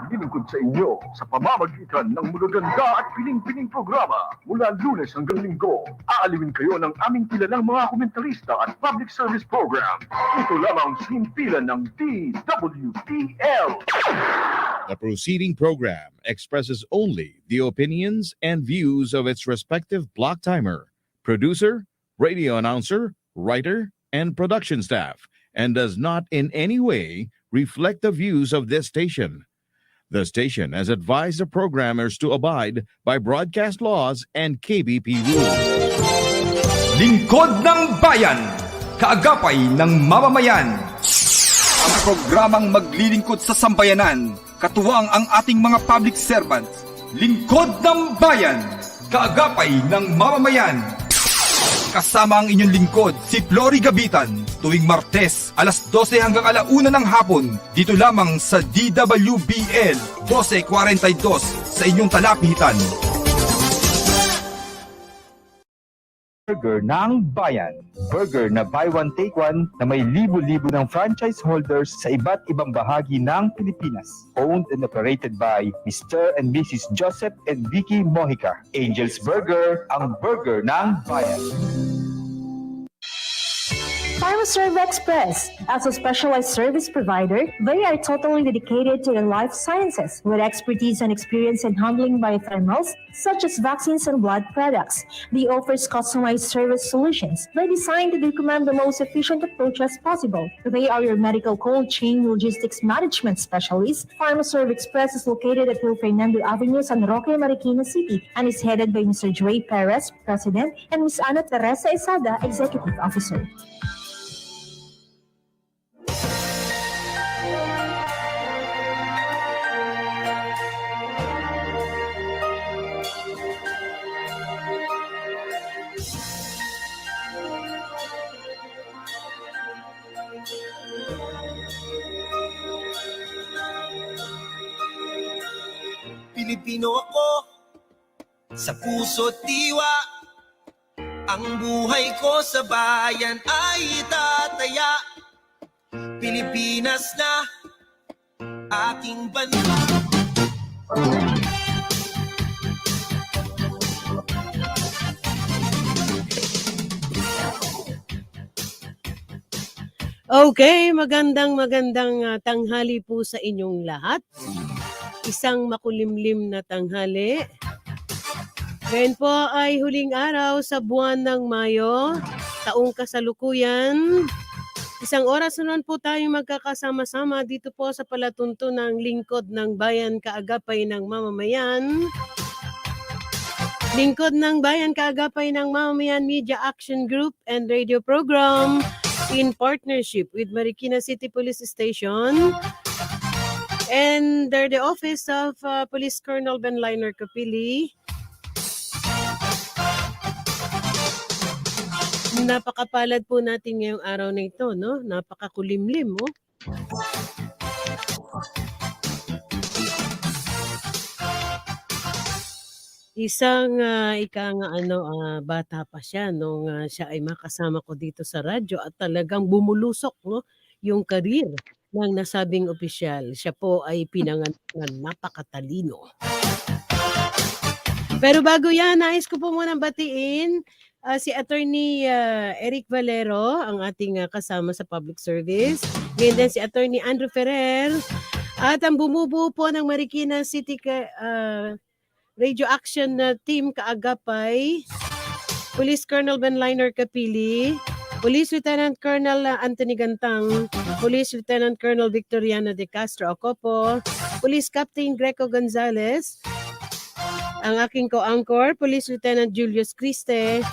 maglilingkod sa inyo sa pamamagitan ng magaganda at piling-piling programa mula Lunes hanggang Linggo. Aalawin kayo ng aming kilalang mga komentarista at public service program. Ito lamang sa himpilan ng DWTL. The proceeding program expresses only the opinions and views of its respective block timer, producer, radio announcer, writer, and production staff, and does not in any way reflect the views of this station. The station has advised the programmers to abide by broadcast laws and KBP rules. Lingkod ng Bayan, kaagapay ng mamamayan. Ang programang maglilingkod sa sambayanan, katuwang ang ating mga public servants. Lingkod ng Bayan, kaagapay ng mamamayan. Kasama ang inyong lingkod, si Flory Gabitan, tuwing Martes, alas 12 hanggang alauna ng hapon, dito lamang sa DWBL 1242 sa inyong talapitan. Burger ng Bayan. Burger na buy one take one na may libo-libo ng franchise holders sa iba't ibang bahagi ng Pilipinas. Owned and operated by Mr. and Mrs. Joseph and Vicky Mojica. Angel's Burger, ang burger ng Bayan. PharmaServe Express. As a specialized service provider, they are totally dedicated to the life sciences with expertise and experience in handling biothermals such as vaccines and blood products. They offers customized service solutions. They designed to recommend the most efficient approach as possible. They are your medical cold chain logistics management specialist. PharmaServe Express is located at Will Fernando Avenue, San Roque, Marikina City, and is headed by Mr. Dre Perez, President, and Ms. Ana Teresa Isada, Executive Officer. Pilipino ako, sa puso't diwa. Ang buhay ko sa bayan ay tataya. Pilipinas na aking bansa. Okay, magandang tanghali po sa inyong lahat. Isang makulimlim na tanghali. Ngayon po ay huling araw sa buwan ng Mayo, taong kasalukuyan. Isang oras na naman po tayong magkakasama-sama dito po sa palatunto ng Lingkod ng Bayan, kaagapay ng mamamayan. Lingkod ng Bayan, kaagapay ng mamamayan Media Action Group and Radio Program in partnership with Marikina City Police Station and the Office of Police Colonel Benliner Capili. Napakapalad po natin ngayong araw na ito, no? Napakakulimlim, oh. Isang bata pa siya nung siya ay makasama ko dito sa radyo at talagang bumulusok, no, yung career ng nasabing opisyal. Siya po ay pinanganak ng napakatalino. Pero bago yan, nais ko po munang batiin si Attorney Eric Valero, ang ating kasama sa public service. Ngayon din si Attorney Andrew Ferrer at ang bumubuo po ng Marikina City Radio Action Team kaagapay, Police Colonel Benliner Capili, Police Lieutenant Colonel Anthony Gantang, Police Lieutenant Colonel Victoriano de Castro Ocopo, Police Captain Greco Gonzalez, ang aking co-anchor, Police Lieutenant Julius Criste,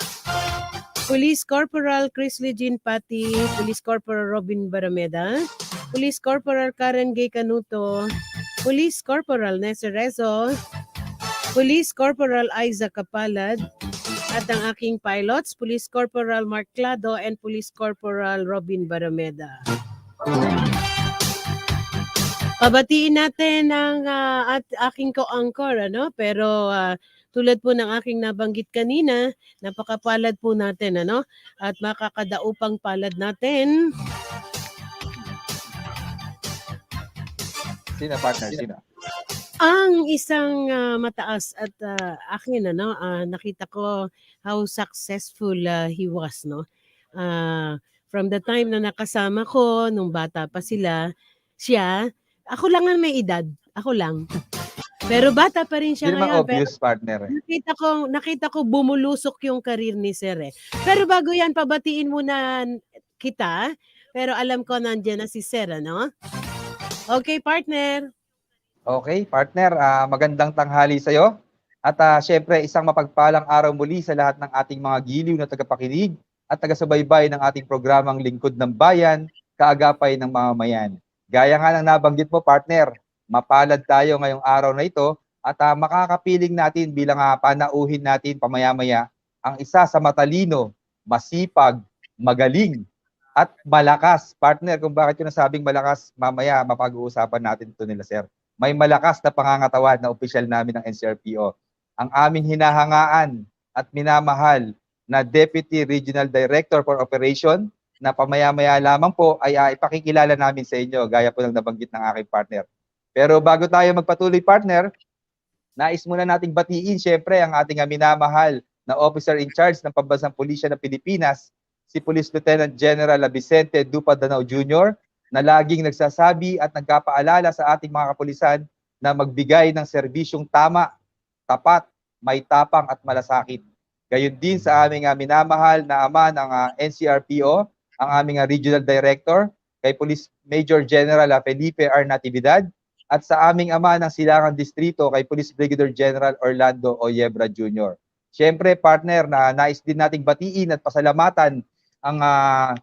Police Corporal Chris Legin Pati, Police Corporal Robin Barameda, Police Corporal Karen Gay Canuto, Police Corporal Nessa Rezo, Police Corporal Isaac Kapalad, at ang aking pilots, Police Corporal Mark Clado and Police Corporal Robin Barameda. Pabatiin natin ang aking co-anchor, ano? Pero tulad po ng aking nabanggit kanina, napakapalad po natin, ano? At makakadaupang palad natin. Sino partner? Sino? Ang isang mataas at akin ano, nakita ko how successful he was, no? From the time na nakasama ko nung bata pa siya, ako lang ang may edad, ako lang. Pero bata pa rin Hindi siya naman ngayon, pero obvious, partner. nakita ko bumulusok yung career ni Sir eh. Pero bago yan, pabatiin muna kita. Pero alam ko nandiyan na si Sir, ano? Okay, partner. Okay, partner, magandang tanghali sa'yo. At syempre, isang mapagpalang araw muli sa lahat ng ating mga giliw na tagapakinig at taga-subaybay ng ating programang Lingkod ng Bayan, Kaagapay ng Mamamayan. Gaya nga ng nabanggit mo, partner, mapalad tayo ngayong araw na ito at makakapiling natin bilang panauhin natin pamaya-maya ang isa sa matalino, masipag, magaling, at malakas. Partner, kung bakit ko nasabing malakas, mamaya mapag-uusapan natin ito nila, sir. May malakas na pangangatawan na opisyal namin ng NCRPO. Ang aming hinahangaan at minamahal na Deputy Regional Director for Operation na pamaya-maya lamang po ay ipakikilala namin sa inyo gaya po ng nabanggit ng aking partner. Pero bago tayo magpatuloy, partner, nais muna nating batiin syempre ang ating minamahal na Officer in Charge ng Pambansang Pulisya ng Pilipinas, si Police Lieutenant General Vicente Dupa Danao Jr., na laging nagsasabi at nagpapaalala sa ating mga kapulisan na magbigay ng serbisyong tama, tapat, may tapang at malasakit. Gayon din sa aming minamahal na ama ng NCRPO, ang aming Regional Director, kay Police Major General Felipe R. Natividad, at sa aming ama ng Silangang Distrito, kay Police Brigadier General Orlando Oyebra Jr. Siyempre, partner, na nais din nating batiin at pasalamatan ang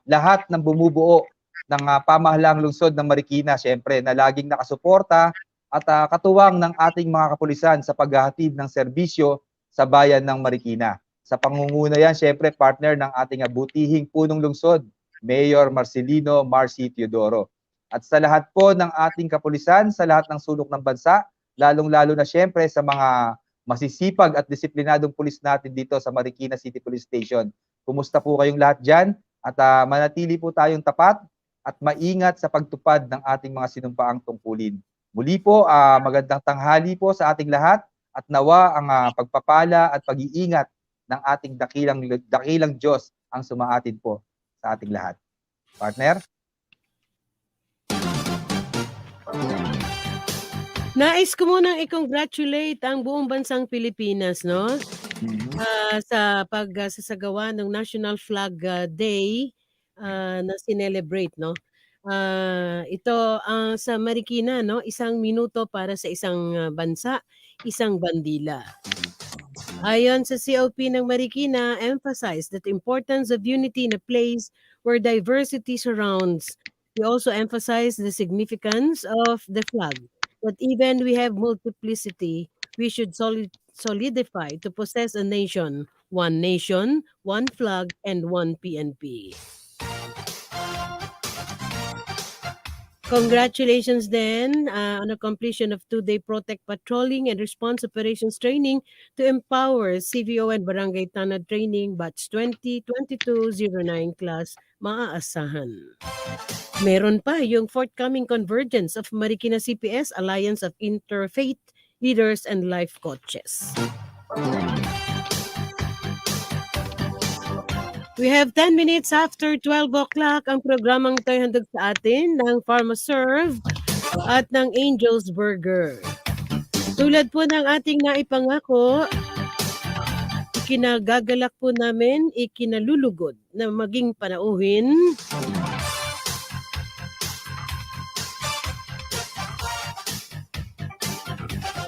lahat ng bumubuo ng pamahalaang lungsod ng Marikina, siyempre, na laging nakasuporta at katuwang ng ating mga kapulisan sa paghahatid ng serbisyo sa bayan ng Marikina. Sa pangunguna yan, siyempre, partner ng ating butihing punong lungsod, Mayor Marcelino Marcy Teodoro. At sa lahat po ng ating kapulisan, sa lahat ng sulok ng bansa, lalong-lalo na siyempre sa mga masisipag at disiplinadong pulis natin dito sa Marikina City Police Station. Kumusta po kayong lahat dyan? At manatili po tayong tapat at maingat sa pagtupad ng ating mga sinumpaang tungkulin. Muli po, magandang tanghali po sa ating lahat at nawa ang pagpapala at pag-iingat ng ating dakilang Diyos ang sumaatid po sa ating lahat. Partner? Nais ko munang i-congratulate ang buong bansang Pilipinas, no? Sa pagsasagawa ng National Flag Day na sinelebrate, no? Ito sa Marikina, no? 1 minuto para sa isang bansa, isang bandila. Ayon sa COP ng Marikina, emphasize that the importance of unity in a place where diversity surrounds. We also emphasize the significance of the flag, that even we have multiplicity, we should solidify to possess a nation, one flag, and one PNP. Congratulations then on the completion of 2-day Protect Patrolling and Response Operations Training to empower CVO and Barangay Tanod Training Batch 2022-09 class maaasahan. Meron pa yung forthcoming convergence of Marikina CPS Alliance of Interfaith Leaders and Life Coaches. We have 10 minutes after 12 o'clock ang programang tayo handog sa atin ng PharmaServe at ng Angel's Burger. Tulad po ng ating naipangako, ikinagagalak po namin, ikinalulugod na maging panauhin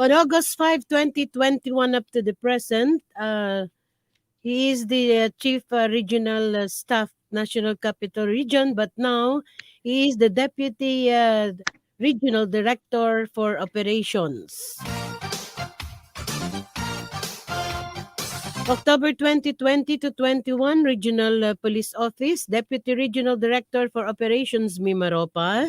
on August 5, 2021 up to the present. He is the Chief Regional Staff, National Capital Region, but now he is the Deputy Regional Director for Operations. October 2020 to 21, Regional Police Office, Deputy Regional Director for Operations, Mimaropa.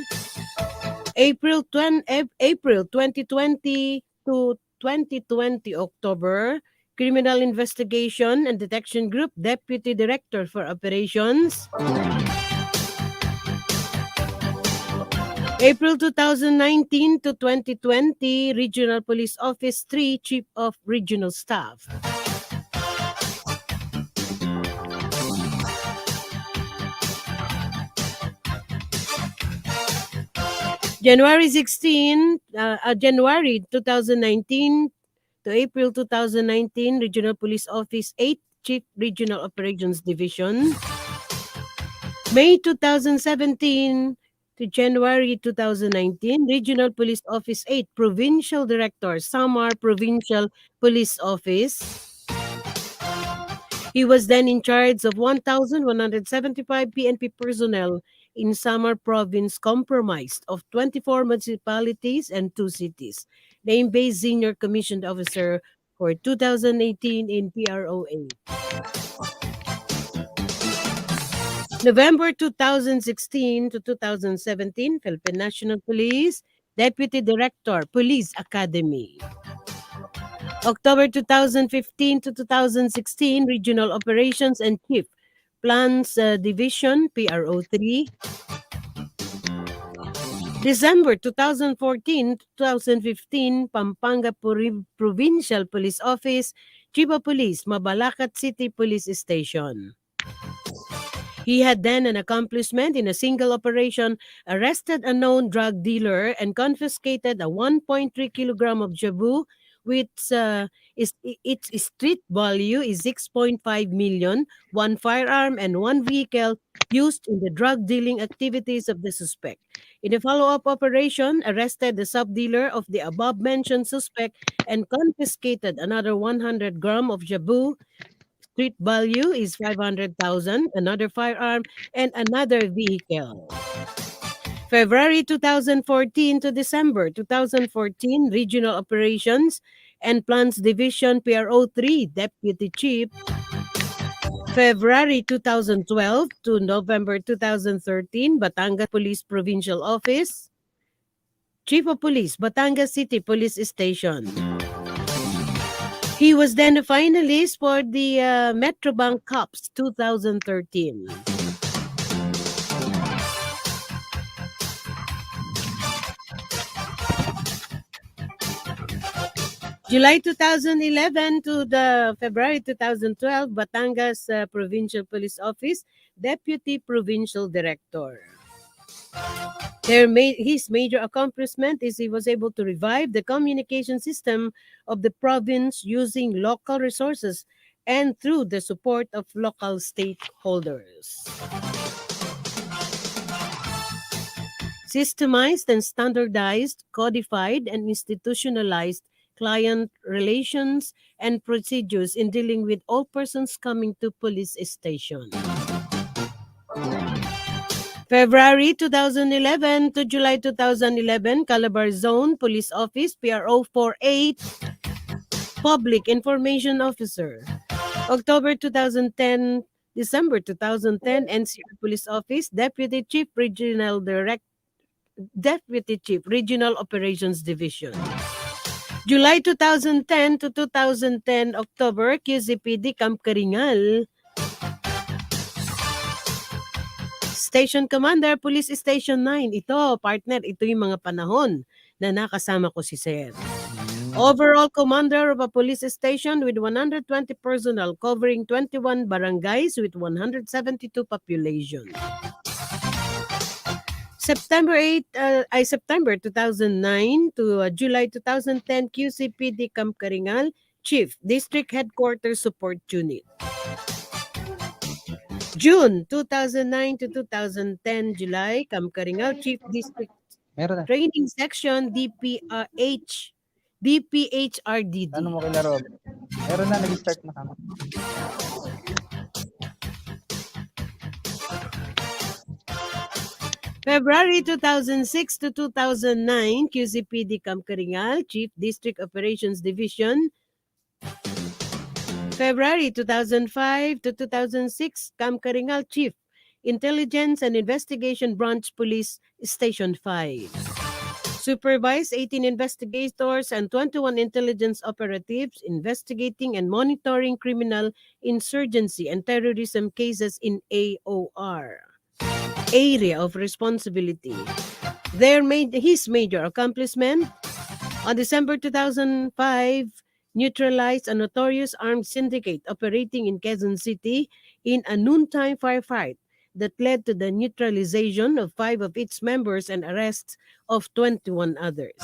April 2020 to 2020, October, Criminal Investigation and Detection Group, Deputy Director for Operations. April 2019 to 2020, Regional Police Office 3, Chief of Regional Staff. January 2019 to April 2019, Regional Police Office 8, Chief Regional Operations Division. May 2017 to January 2019, Regional Police Office 8, Provincial Director, Samar Provincial Police Office. He was then in charge of 1,175 PNP personnel in Samar Province, comprised of 24 municipalities and 2 cities. Name-based Senior Commissioned Officer for 2018 in PRO8. November 2016 to 2017, Philippine National Police, Deputy Director, Police Academy. October 2015 to 2016, Regional Operations and Chief, Plans Division, PRO3. December 2014 to 2015, Pampanga Provincial Police Office, Chief of Police, Mabalacat City Police Station. He had then an accomplishment in a single operation, arrested a known drug dealer and confiscated a 1.3 kilogram of jabu, which its street value is 6.5 million, 1 firearm and 1 vehicle used in the drug dealing activities of the suspect. In a follow-up operation, arrested the sub-dealer of the above-mentioned suspect and confiscated another 100 gram of jabu. Street value is 500,000, another firearm, and another vehicle. February 2014 to December 2014, Regional Operations and Plans Division, PRO3, Deputy Chief. February 2012 to November 2013, Batangas Police Provincial Office, Chief of Police, Batangas City Police Station. He was then a finalist for the Metrobank Cups 2013. July 2011 to the February 2012, Batangas Provincial Police Office, Deputy Provincial Director. His major accomplishment is he was able to revive the communication system of the province using local resources and through the support of local stakeholders. Systemized and standardized, codified and institutionalized client relations and procedures in dealing with all persons coming to police station. February 2011 to July 2011, Calabar Zone Police Office, PRO48, Public Information Officer. October 2010, December 2010, NCR Police Office, Deputy Chief Regional Deputy Chief Regional Operations Division. July 2010 to 2010, October, QCPD Camp Karingal, Station Commander, Police Station 9. Ito, partner, ito yung mga panahon na nakasama ko si Sir. Overall Commander of a police station with 120 personnel covering 21 barangays with 172 population. September 2009 to July 2010, QCPD Camp Karingal, Chief, District Headquarters Support Unit. June 2009 to 2010, July, Camp Karingal, Chief District Training Section, DPHRDD. Ano mo kila Rob? Meron na, nag-start na kami. February 2006 to 2009, QCPD Camp Karingal, Chief District Operations Division. February 2005 to 2006, Camp Karingal, Chief Intelligence and Investigation Branch Police Station 5. Supervise 18 investigators and 21 intelligence operatives investigating and monitoring criminal insurgency and terrorism cases in AOR. Area of responsibility. His major accomplishment: on December 2005, neutralized a notorious armed syndicate operating in Quezon City in a noontime firefight that led to the neutralization of 5 of its members and arrests of 21 others.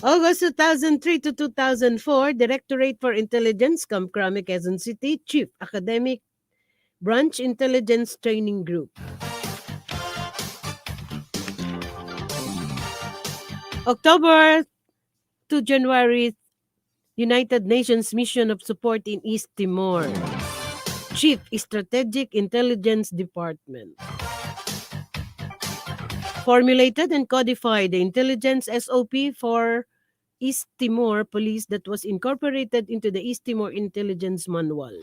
August 2003 to 2004, Directorate for Intelligence, Kamkrame, Quezon City, Chief Academic Branch Intelligence Training Group. October to January, United Nations Mission of Support in East Timor, Chief Strategic Intelligence Department. Formulated and codified the intelligence SOP for East Timor Police that was incorporated into the East Timor Intelligence Manual.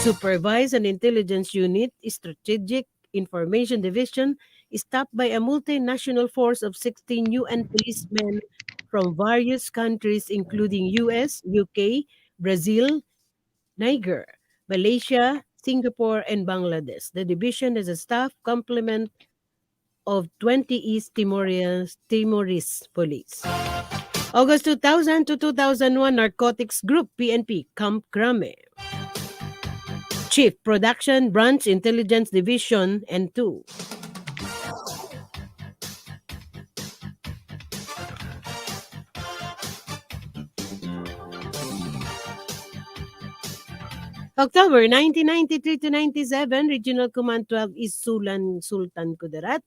Supervised an intelligence unit, Strategic Information Division, staffed by a multinational force of 16 UN policemen from various countries including US, UK, Brazil, Niger, Malaysia, Singapore, and Bangladesh. The division has a staff complement of 20 East Timorese police. August 2000 to 2001, Narcotics Group, PNP, Camp Crame. Chief Production Branch Intelligence Division, N2. October 1993 to 97, Regional Command 12 is Sultan Kudarat,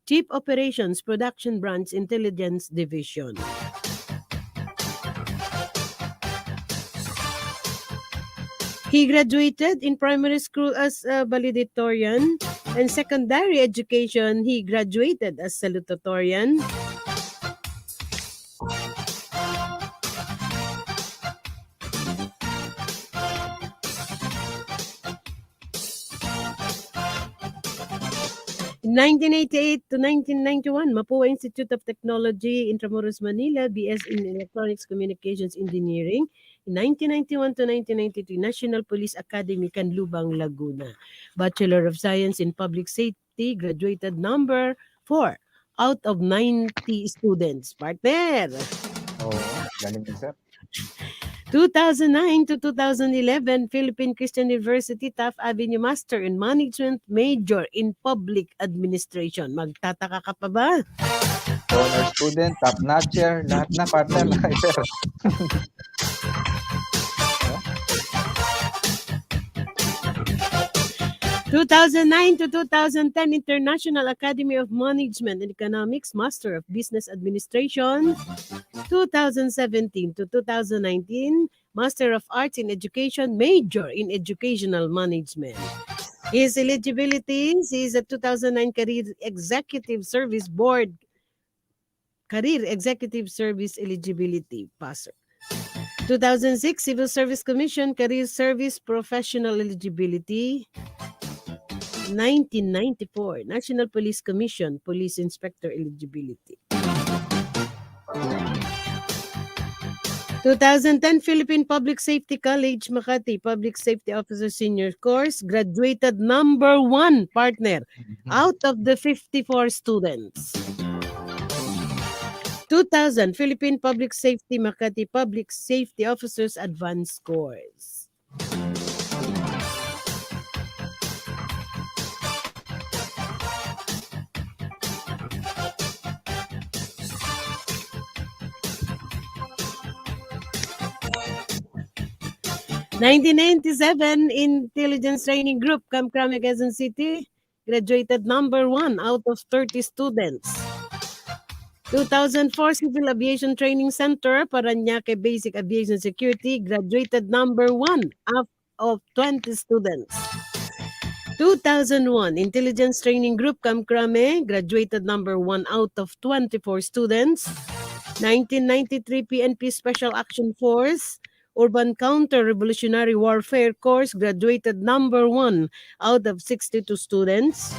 Chief Operations Production Branch Intelligence Division. He graduated in primary school as a valedictorian, and secondary education, he graduated as salutatorian. In 1988 to 1991, Mapua Institute of Technology, Intramuros, Manila, BS in Electronics Communications Engineering. In 1991 to 1993, National Police Academy, Canlubang, Laguna. Bachelor of Science in Public Safety, graduated number 4 out of 90 students. Partner! Oh, galing din, sir. 2009 to 2011, Philippine Christian University, Taft Avenue Master in Management, Major in Public Administration. Magtataka ka pa ba? Honor student, top notcher, lahat na, partner. Sir. 2009 to 2010, International Academy of Management and Economics, Master of Business Administration. 2017 to 2019, Master of Arts in Education, Major in Educational Management. His eligibilities is a 2009 Career Executive Service Board, Career Executive Service Eligibility Passer. 2006 Civil Service Commission, Career Service Professional Eligibility. 1994 National Police Commission, Police Inspector Eligibility. 2010 Philippine Public Safety College, Makati, Public Safety Officer Senior Course, graduated number 1, partner, out of the 54 students. 2000 Philippine Public Safety, Makati, Public Safety Officers Advanced Course. (1997) Intelligence Training Group, Camp Crame, Quezon City, graduated number 1 out of 30 students. 2004 Civil Aviation Training Center, Parañaque Basic Aviation Security, graduated number 1 out of 20 students. 2001 Intelligence Training Group, Camp Crame, graduated number 1 out of 24 students. 1993 PNP Special Action Force, Urban Counter-Revolutionary Warfare Course, graduated number 1 out of 62 students.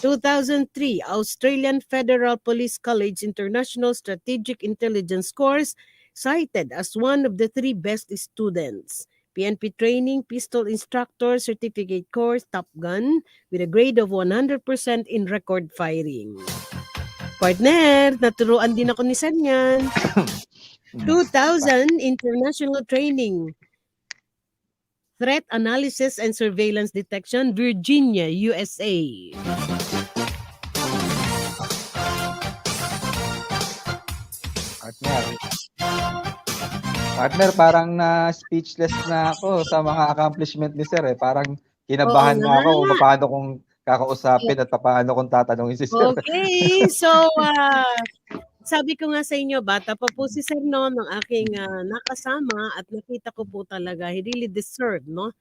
2003 Australian Federal Police College International Strategic Intelligence Course, cited as one of the 3 best students. PNP training, pistol instructor, certificate course, Top Gun, with a grade of 100% in record firing. Partner, naturuan din ako ni San yan. 2,000 international training. Threat analysis and surveillance detection, Virginia, USA. Partner, parang na-speechless na ako sa mga accomplishment ni Sir eh. Parang kinabahan Oo na ako nga. kung paano kong kakausapin at paano kong tatanungin si Sir. Okay, so sabi ko nga sa inyo, bata pa po si Sir no, ng aking nakasama at nakita ko po talaga, he really deserved, no?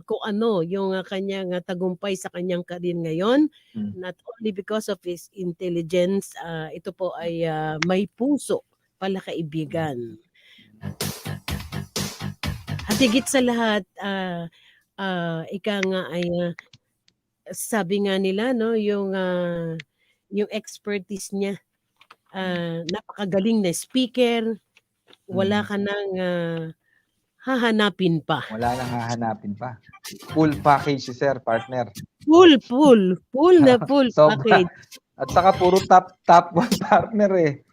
Kung ano yung kanyang tagumpay sa kanyang career ngayon, not only because of his intelligence, ito po ay may puso pala kaibigan. At higit sa lahat, ika nga ay sabi nga nila no, yung expertise niya, napakagaling na speaker, wala ka nang hahanapin pa. Wala nang hahanapin pa. Full package si Sir, partner. Full na full Sobra. package. At saka puro top 1 partner eh.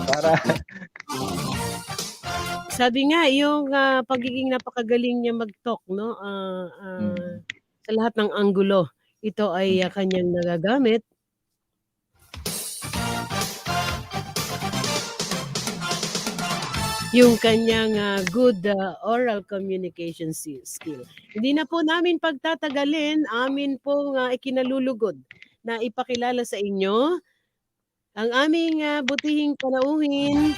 Para Sabi nga yung pagiging napakagaling niya mag-talk, no? Sa lahat ng anggulo, ito ay kanyang nagagamit. Yung kanyang good oral communication skill. Hindi na po namin pagtatagalin, amin pong ikinalulugod na ipakilala sa inyo ang aming butihing panauhin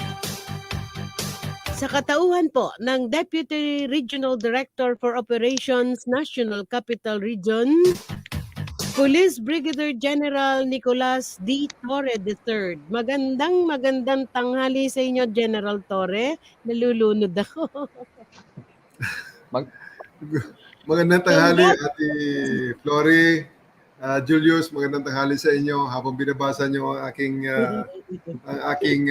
sa katauhan po ng Deputy Regional Director for Operations National Capital Region, Police Brigadier General Nicolas D. Torre III. Magandang tanghali sa inyo, General Torre. Nalulunod ako. Magandang tanghali, Ate Flory, Julius, magandang tanghali sa inyo habang binabasa nyo ang aking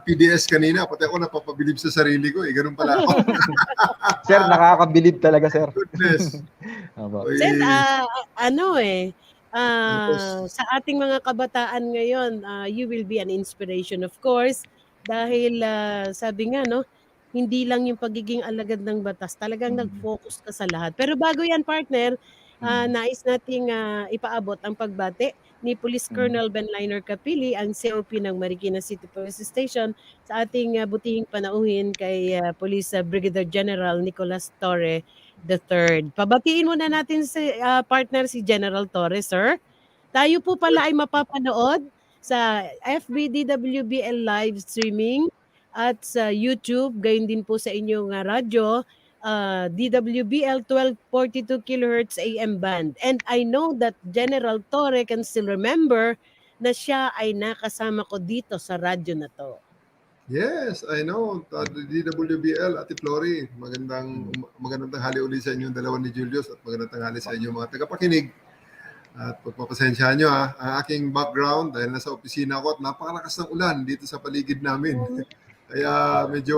PDS kanina. Pati ako napapabilib sa sarili ko. Ganun pala ako. Sir, nakakabilib talaga, Sir. Goodness. Sir, sa ating mga kabataan ngayon, you will be an inspiration, of course, dahil sabi nga, no, hindi lang yung pagiging alagad ng batas, talagang nag-focus ka sa lahat. Pero bago yan, partner, nais nating ipaabot ang pagbati ni Police Colonel Benliner Capili, ang COP ng Marikina City Police Station, sa ating butihing panauhin kay Police Brigadier General Nicolas Torre III. Pabatiin muna natin si partner si General Torre, sir. Tayo po pala ay mapapanood sa FB DWBL live streaming at sa YouTube, gayon din po sa inyong radyo, DWBL 1242 kHz AM band. And I know that General Torre can still remember na siya ay nakasama ko dito sa radyo na to. Yes, I know. DWBL, Ate Flory, magandang tanghali ulit sa inyong dalawa ni Julius at magandang tanghali sa inyong mga tagapakinig. At pagpapasensyahan nyo ang aking background dahil nasa opisina ko at napakalakas ng ulan dito sa paligid namin. Kaya medyo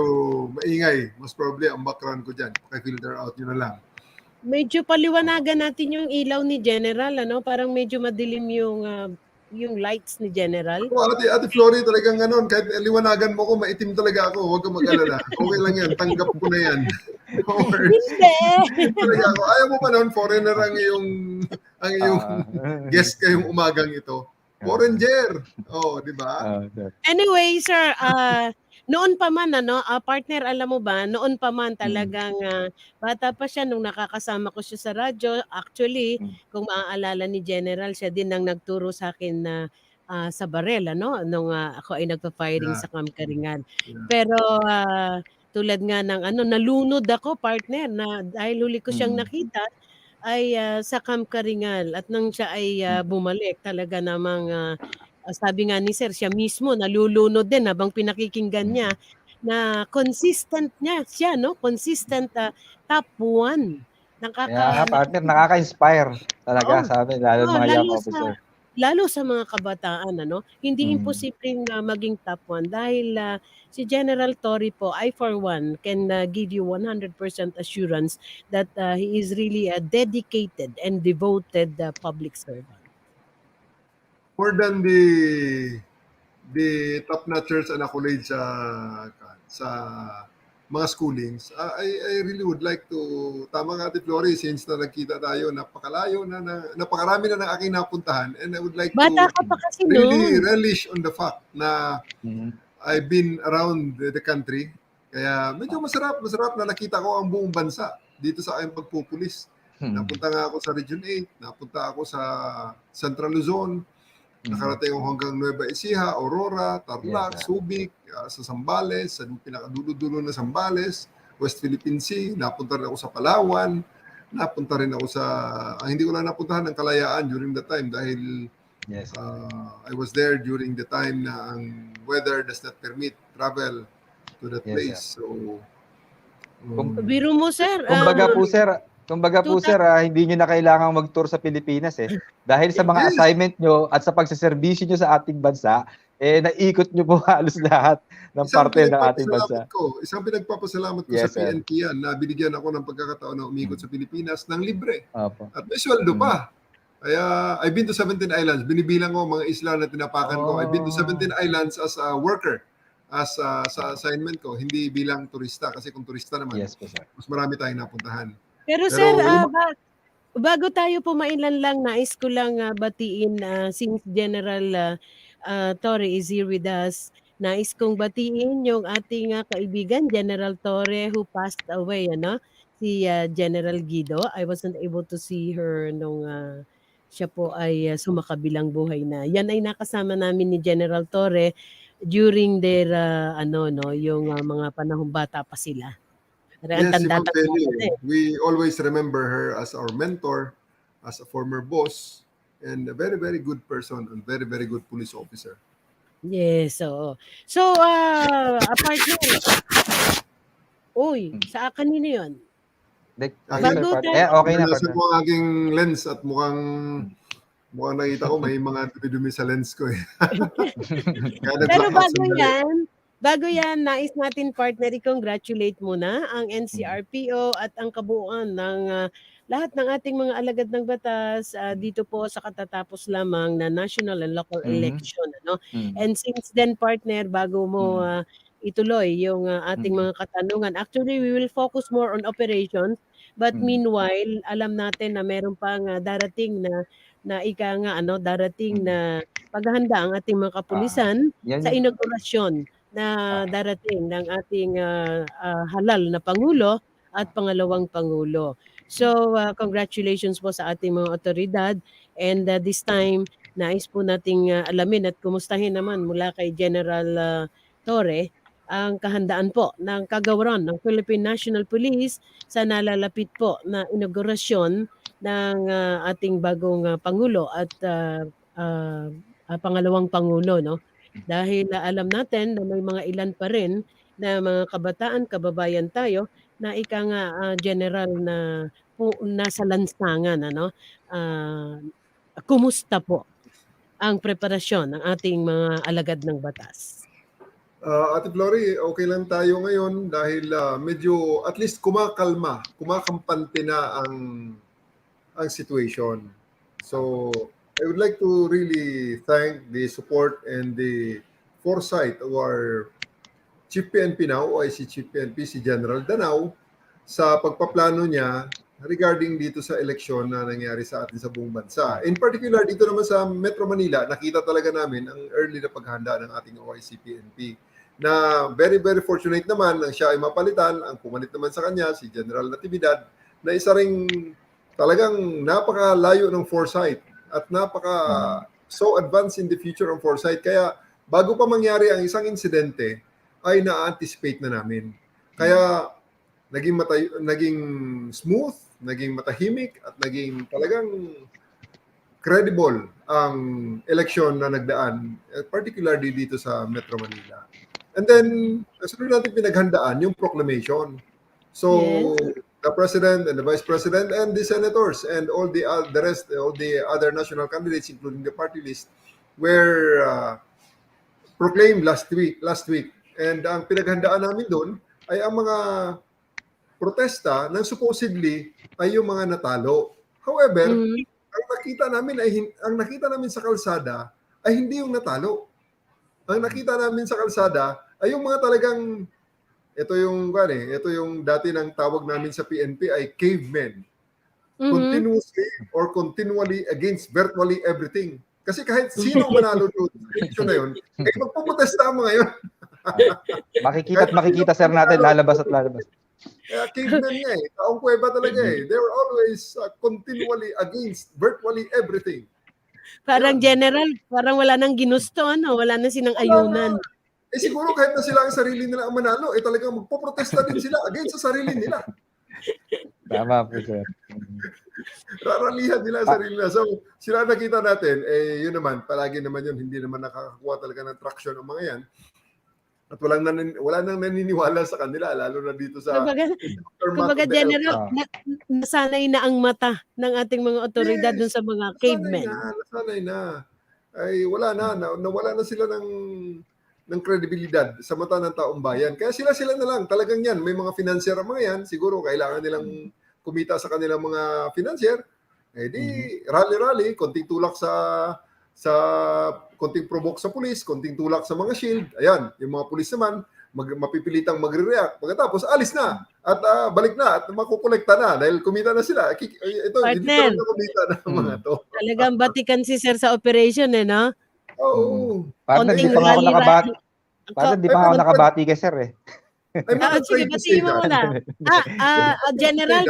maingay. Most probably ang background ko dyan. Paki-filter out nyo na lang. Medyo paliwanagan natin yung ilaw ni General, ano? Parang medyo madilim yung lights ni General. Ate Flory, talagang ganon. Kahit liwanagan mo ko, maitim talaga ako. Huwag kang mag-alala. Okay lang yan. Tanggap ko na yan. Hindi! Talaga ako. Ayaw mo pa noon, foreigner ang iyong guest kayong umagang ito. Foreigner! Di ba? Anyway, sir, noon pa man, partner, alam mo ba, noon pa man talagang bata pa siya nung nakakasama ko siya sa radyo. Actually, kung maaalala ni General, siya din ang nagturo sa akin na sa barel, nung ako ay nagpa-firing sa Kamkaringan. Pero tulad nga ng nalunod ako, partner, na dahil huli ko siyang nakita ay sa Kamkaringan at nang siya ay bumalik, talaga namang sabi nga ni Sir, siya mismo nalulunod din habang pinakikinggan niya na consistent niya siya, no? Consistent top 1. Kaya partner, nakaka-inspire talaga sa amin, lalo mga young officer. lalo sa mga kabataan, ano, hindi Mm. imposibleng maging top 1 dahil si General Torre po, I for one can give you 100% assurance that he is really a dedicated and devoted public servant. More than the top-notchers and accolades sa mga schoolings, I really would like to, tama nga Ate Flori, since na nagkita tayo, napakarami na ng aking napuntahan, and I would like Bata to ka pa kasi really noon. relish on the fact na Mhm. I've been around the country, kaya medyo masarap na nakita ko ang buong bansa dito sa aking pagpupulis. Napunta nga ako sa Region 8, napunta ako sa Central Luzon, nakarating ako hanggang Nueva Ecija, Aurora, Tarlac, Yes, sir. Subic, sa Zambales, sa pinakadulo-dulo na Zambales, West Philippine Sea, napunta rin ako sa Palawan, napunta rin ako sa, hindi ko lang napuntahan ng Kalayaan during the time dahil Yes. I was there during the time na ang weather does not permit travel to that Yes, place. So, Biro mo, sir. Kumbaga po sir, hindi nyo na kailangang mag-tour sa Pilipinas eh. Dahil sa mga Yes. assignment nyo at sa pagsaserbisyo nyo sa ating bansa, naikot nyo po halos lahat ng parte ng ating bansa. Isang pinagpapasalamat ko Yes, sa PNP yan na binigyan ako ng pagkakataon na umikot sa Pilipinas ng libre. Opo. At may sweldo pa. Kaya I've been to 17 islands. Binibilang ko mga isla na tinapakan ko. I've been to 17 islands as a worker, as sa assignment ko. Hindi bilang turista. Kasi kung turista naman, Yes po sir. mas marami tayong napuntahan. Pero sir, bago tayo pumainlan lang, nais ko lang batiin since General Torre is here with us. Nais kong batiin yung ating kaibigan, General Torre, who passed away, ano? Si General Guido. I wasn't able to see her nung siya po ay sumakabilang buhay na. Yan ay nakasama namin ni General Torre during their yung mga panahong bata pa sila. Yes, si Ma'am Penny, we always remember her as our mentor, as a former boss, and a very, very good person and very, very good police officer. Yes, oo. So, partner, sa kanino yun? Bago okay na Nasa partner. ko ang aking lens at mukhang nakita ko may mga dumi-dumi sa lens ko eh. Kaya Pero nag-blackout sandali. bago yan, nais natin partner, i-congratulate muna ang NCRPO at ang kabuuan ng lahat ng ating mga alagad ng batas dito po sa katatapos lamang na national and local election. Ano? And since then, partner, bago mo ituloy yung ating mga katanungan, actually, we will focus more on operations. But meanwhile, alam natin na meron pang darating na darating na paghahanda ang ating mga kapulisan sa inaugurasyon na darating ng ating halal na Pangulo at pangalawang Pangulo. So, congratulations po sa ating mga otoridad. And this time, nais po nating alamin at kumustahin naman mula kay General Torre ang kahandaan po ng kagawaran ng Philippine National Police sa nalalapit po na inaugurasyon ng ating bagong Pangulo at pangalawang Pangulo, no? Dahil alam natin na may mga ilan pa rin na mga kabataan, kababayan tayo na general na nasa lansangan, ano? Kumusta po ang preparasyon ng ating mga alagad ng batas? Ate Flori, okay lang tayo ngayon dahil medyo at least kumakampante na ang situation. So, I would like to really thank the support and the foresight of our Chief PNP now, OIC Chief PNP, si General Danao, sa pagpaplano niya regarding dito sa eleksyon na nangyari sa atin sa buong bansa. In particular, dito naman sa Metro Manila, nakita talaga namin ang early na paghahanda ng ating OIC PNP na very, very fortunate naman nang siya ay mapalitan. Ang pumalit naman sa kanya, si General Natividad, na isa ring talagang napakalayo ng foresight at so advanced in the future ang foresight. Kaya bago pa mangyari ang isang insidente, ay na-anticipate na namin. Kaya naging smooth, naging matahimik, at naging talagang credible ang eleksyon na nagdaan, particularly dito sa Metro Manila. And then, sunod natin pinaghandaan yung proclamation. So, the president and the vice president and the senators and all the rest, all the other national candidates, including the party list, were proclaimed last week. And ang pinaghandaan namin doon ay ang mga protesta ng supposedly ay yung mga natalo. However, ang nakita namin sa kalsada ay hindi yung natalo. Ang nakita namin sa kalsada ay yung mga talagang ito yung dati ng tawag namin sa PNP ay cavemen. Continuously or continually against virtually everything. Kasi kahit sino manalo doon sa eleksyon na yun, ay magpuprotesta mo ngayon. Makikita sir natin, lalabas at lalabas. Kaya cavemen nga taong kuweba talaga They were always continually against virtually everything. Parang general, parang wala nang ginusto, ano? Wala na silang ayunan. Siguro kahit na sila ang sarili nila ang manalo, talagang magpoprotesta din sila against sa sarili nila. Tama po, sir. Raralihan nila ang sarili nila. So, sila nakita natin, yun naman, palagi naman yun, hindi naman nakakakuha talaga ng traction ang mga yan. At wala nang naniniwala sa kanila, lalo na dito sa... Kumbaga general, nasanay na ang mata ng ating mga otoridad dun sa mga cavemen. Nasanay na. Ay, nawala na sila ng kredibilidad sa mata ng taong bayan. Kaya sila na lang. Talagang yan. May mga financier ang mga yan. Siguro kailangan nilang kumita sa kanilang mga financier. Rally-rally, konting tulak sa konting provoke sa pulis, konting tulak sa mga shield. Ayan, yung mga pulis naman, mapipilitang magre-react. Pagkatapos, alis na. At balik na. At makukolekta na. Dahil kumita na sila. Ito, hindi Partner, na kumita na mga to. talagang batikan si sir sa operation, no? Oo. Partner, di pa ako nakabati. Partner, di pa ako nakabati kay sir Sige, batiin mo muna. General,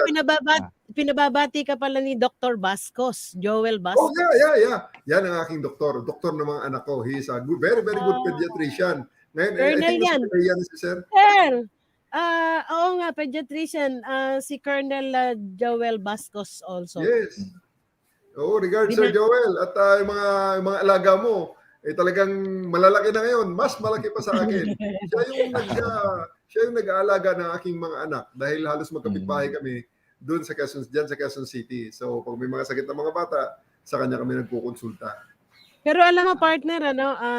pinababati ka pala ni Dr. Bascos, Joel Bascos. Yeah. Yan ang aking doktor. Doktor ng mga anak ko. He is a very, very good pediatrician. Ngayon, Colonel yan. Si Sir. Oo nga, pediatrician. Si Colonel Joel Bascos also. Yes. Regards Sir Joel. At yung mga alaga mo, talagang malalaki na ngayon. Mas malaki pa sa akin. Siya yung nag-aalaga ng aking mga anak dahil halos magkapitbahay kami doon sa Quezon City. So, pag may mga sakit ng mga bata, sa kanya kami nagkukonsulta. Pero alam mo, partner,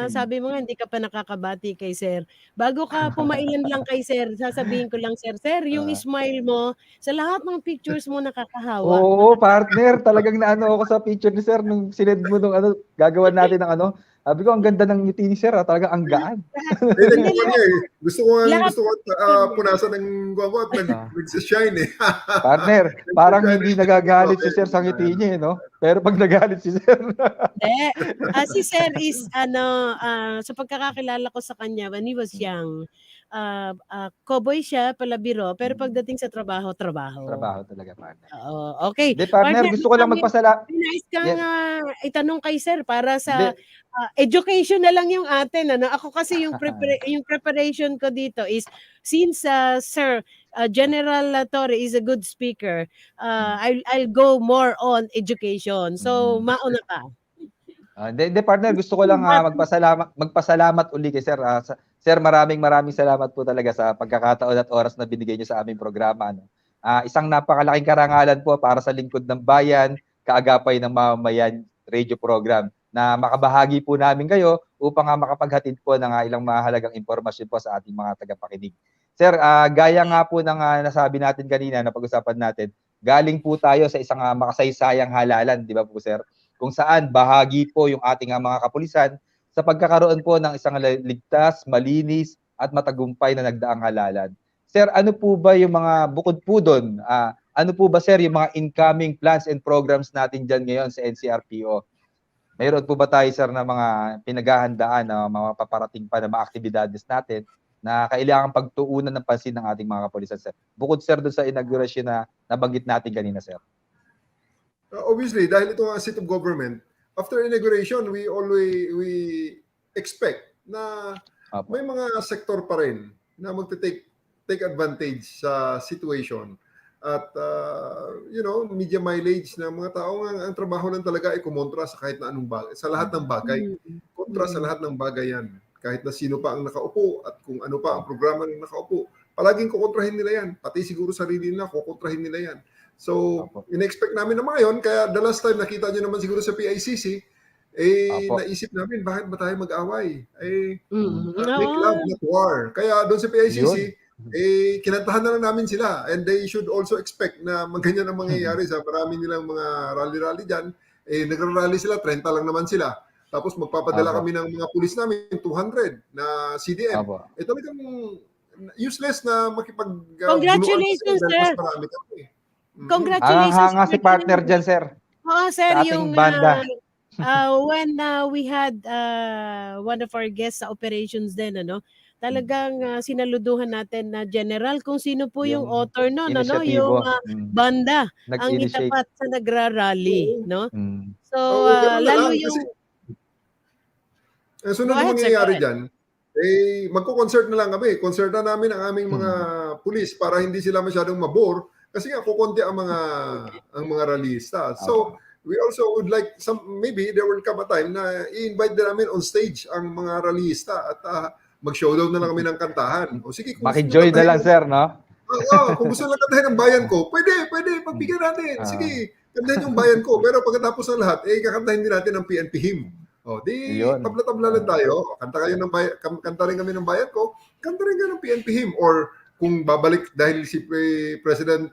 sabi mo nga, hindi ka pa nakakabati kay sir. Bago ka pumailan lang kay sir, sasabihin ko lang, sir, yung smile mo, sa lahat ng pictures mo nakakahawa. Oo, partner, talagang naano ako sa picture ni sir nung sinend mo nung gagawan natin ng Sabi ko, ang ganda ng ngiti ni sir, talagang ang gaan. Gusto ko punasan ng guwamo at nag-shine Partner, parang hindi nagagalit si sir sa ngiti niya, no? Pero pag nagalit si sir. Si sir is, sa pagkakakilala ko sa kanya, when he was young, cowboy siya, palabiro, pero pagdating sa trabaho. Trabaho talaga, partner. Okay. Partner, gusto ko lang magpasalamat. Nice kang itanong kay sir para sa education na lang yung atin. Ako kasi yung preparation ko dito is, since Sir General Torre is a good speaker, I'll go more on education. So, mauna ka. Partner, gusto ko lang magpasalamat uli kay Sir. Sir, maraming salamat po talaga sa pagkakataon at oras na binigay niyo sa aming programa. Isang napakalaking karangalan po para sa lingkod ng bayan, kaagapay ng mamamayan radio program na makabahagi po namin kayo upang makapaghatid po ng ilang mahalagang impormasyon po sa ating mga tagapakinig. Sir, gaya nga po ng nasabi natin kanina na pag-usapan natin, galing po tayo sa isang makasaysayang halalan, di ba po sir? Kung saan bahagi po yung ating mga kapulisan sa pagkakaroon po ng isang ligtas, malinis at matagumpay na nagdaang halalan. Sir, ano po ba yung mga bukod po doon? Ano po ba sir yung mga incoming plans and programs natin dyan ngayon sa NCRPO? Mayroon po ba tayo sir na mga pinaghahandaan na mga paparating pa na mga aktibidades natin na kailangan pagtuunan ng pansin ng ating mga kapulisan sir? Bukod sir doon sa inauguration na nabanggit natin kanina sir. Obviously, dahil ito ang seat of government, after inauguration, we expect na may mga sektor pa rin na take advantage sa situation. At, media mileage na mga tao ang trabaho lang talaga ay kumontra sa kahit na anong bagay, sa lahat ng bagay. Kontra sa lahat ng bagay yan. Kahit na sino pa ang nakaupo at kung ano pa ang programa ng nakaupo, palaging kukontrahin nila yan. Pati siguro sarili nila, kukontrahin nila yan. So, Opo. in-expect namin na mga yun, kaya the last time nakita nyo naman siguro sa PICC, Opo. naisip namin, bakit ba tayo mag-away? Make Oo. love, not war. Kaya doon sa PICC, Yun. kinantahan na lang namin sila. And they should also expect na ganyan ang mangyayari sa marami nilang mga rally-rally dyan. Nagra-rally sila, 30 lang naman sila. Tapos magpapadala Opo. kami ng mga pulis namin, 200 na CDM. Opo. Talagang useless na Congratulations, sir. Mas marami kami. Congratulations. Hanga si partner dyan, sir. Oo, sir, Sa ating yung banda. when we had one of our guests sa operations din, talagang sinaluduhan natin na general kung sino po yung Yung author no, yung Inisyatibo. banda ang Nag-initiate. itapat sa nagrarally, no? Mm. So, Ganun na lalo lang, yung... sunod Go na ahead, sir, mangyayari go ahead. dyan, magko-concert na lang kami. Concert na namin ang aming mga pulis para hindi sila masyadong mabore kasi nga kukonti ang mga rallyista. So, we also would like maybe there will come a time na i-invite din namin on stage ang mga rallyista at mag-showdown na lang kami ng kantahan. O sige, kung gusto Maki-joy nyo na lang, kantahin- sir, no? kung gusto nyo kantahin ang bayan ko, pwede, pagbigyan natin. Sige, kantahin yung bayan ko. Pero pagkatapos ng lahat, kakantahin din natin ang PNP hymn. O, di, Yun. tabla-tabla lang tayo. Kanta rin kami ng bayan ko, kanta rin ka ng PNP hymn. Or kung babalik dahil si President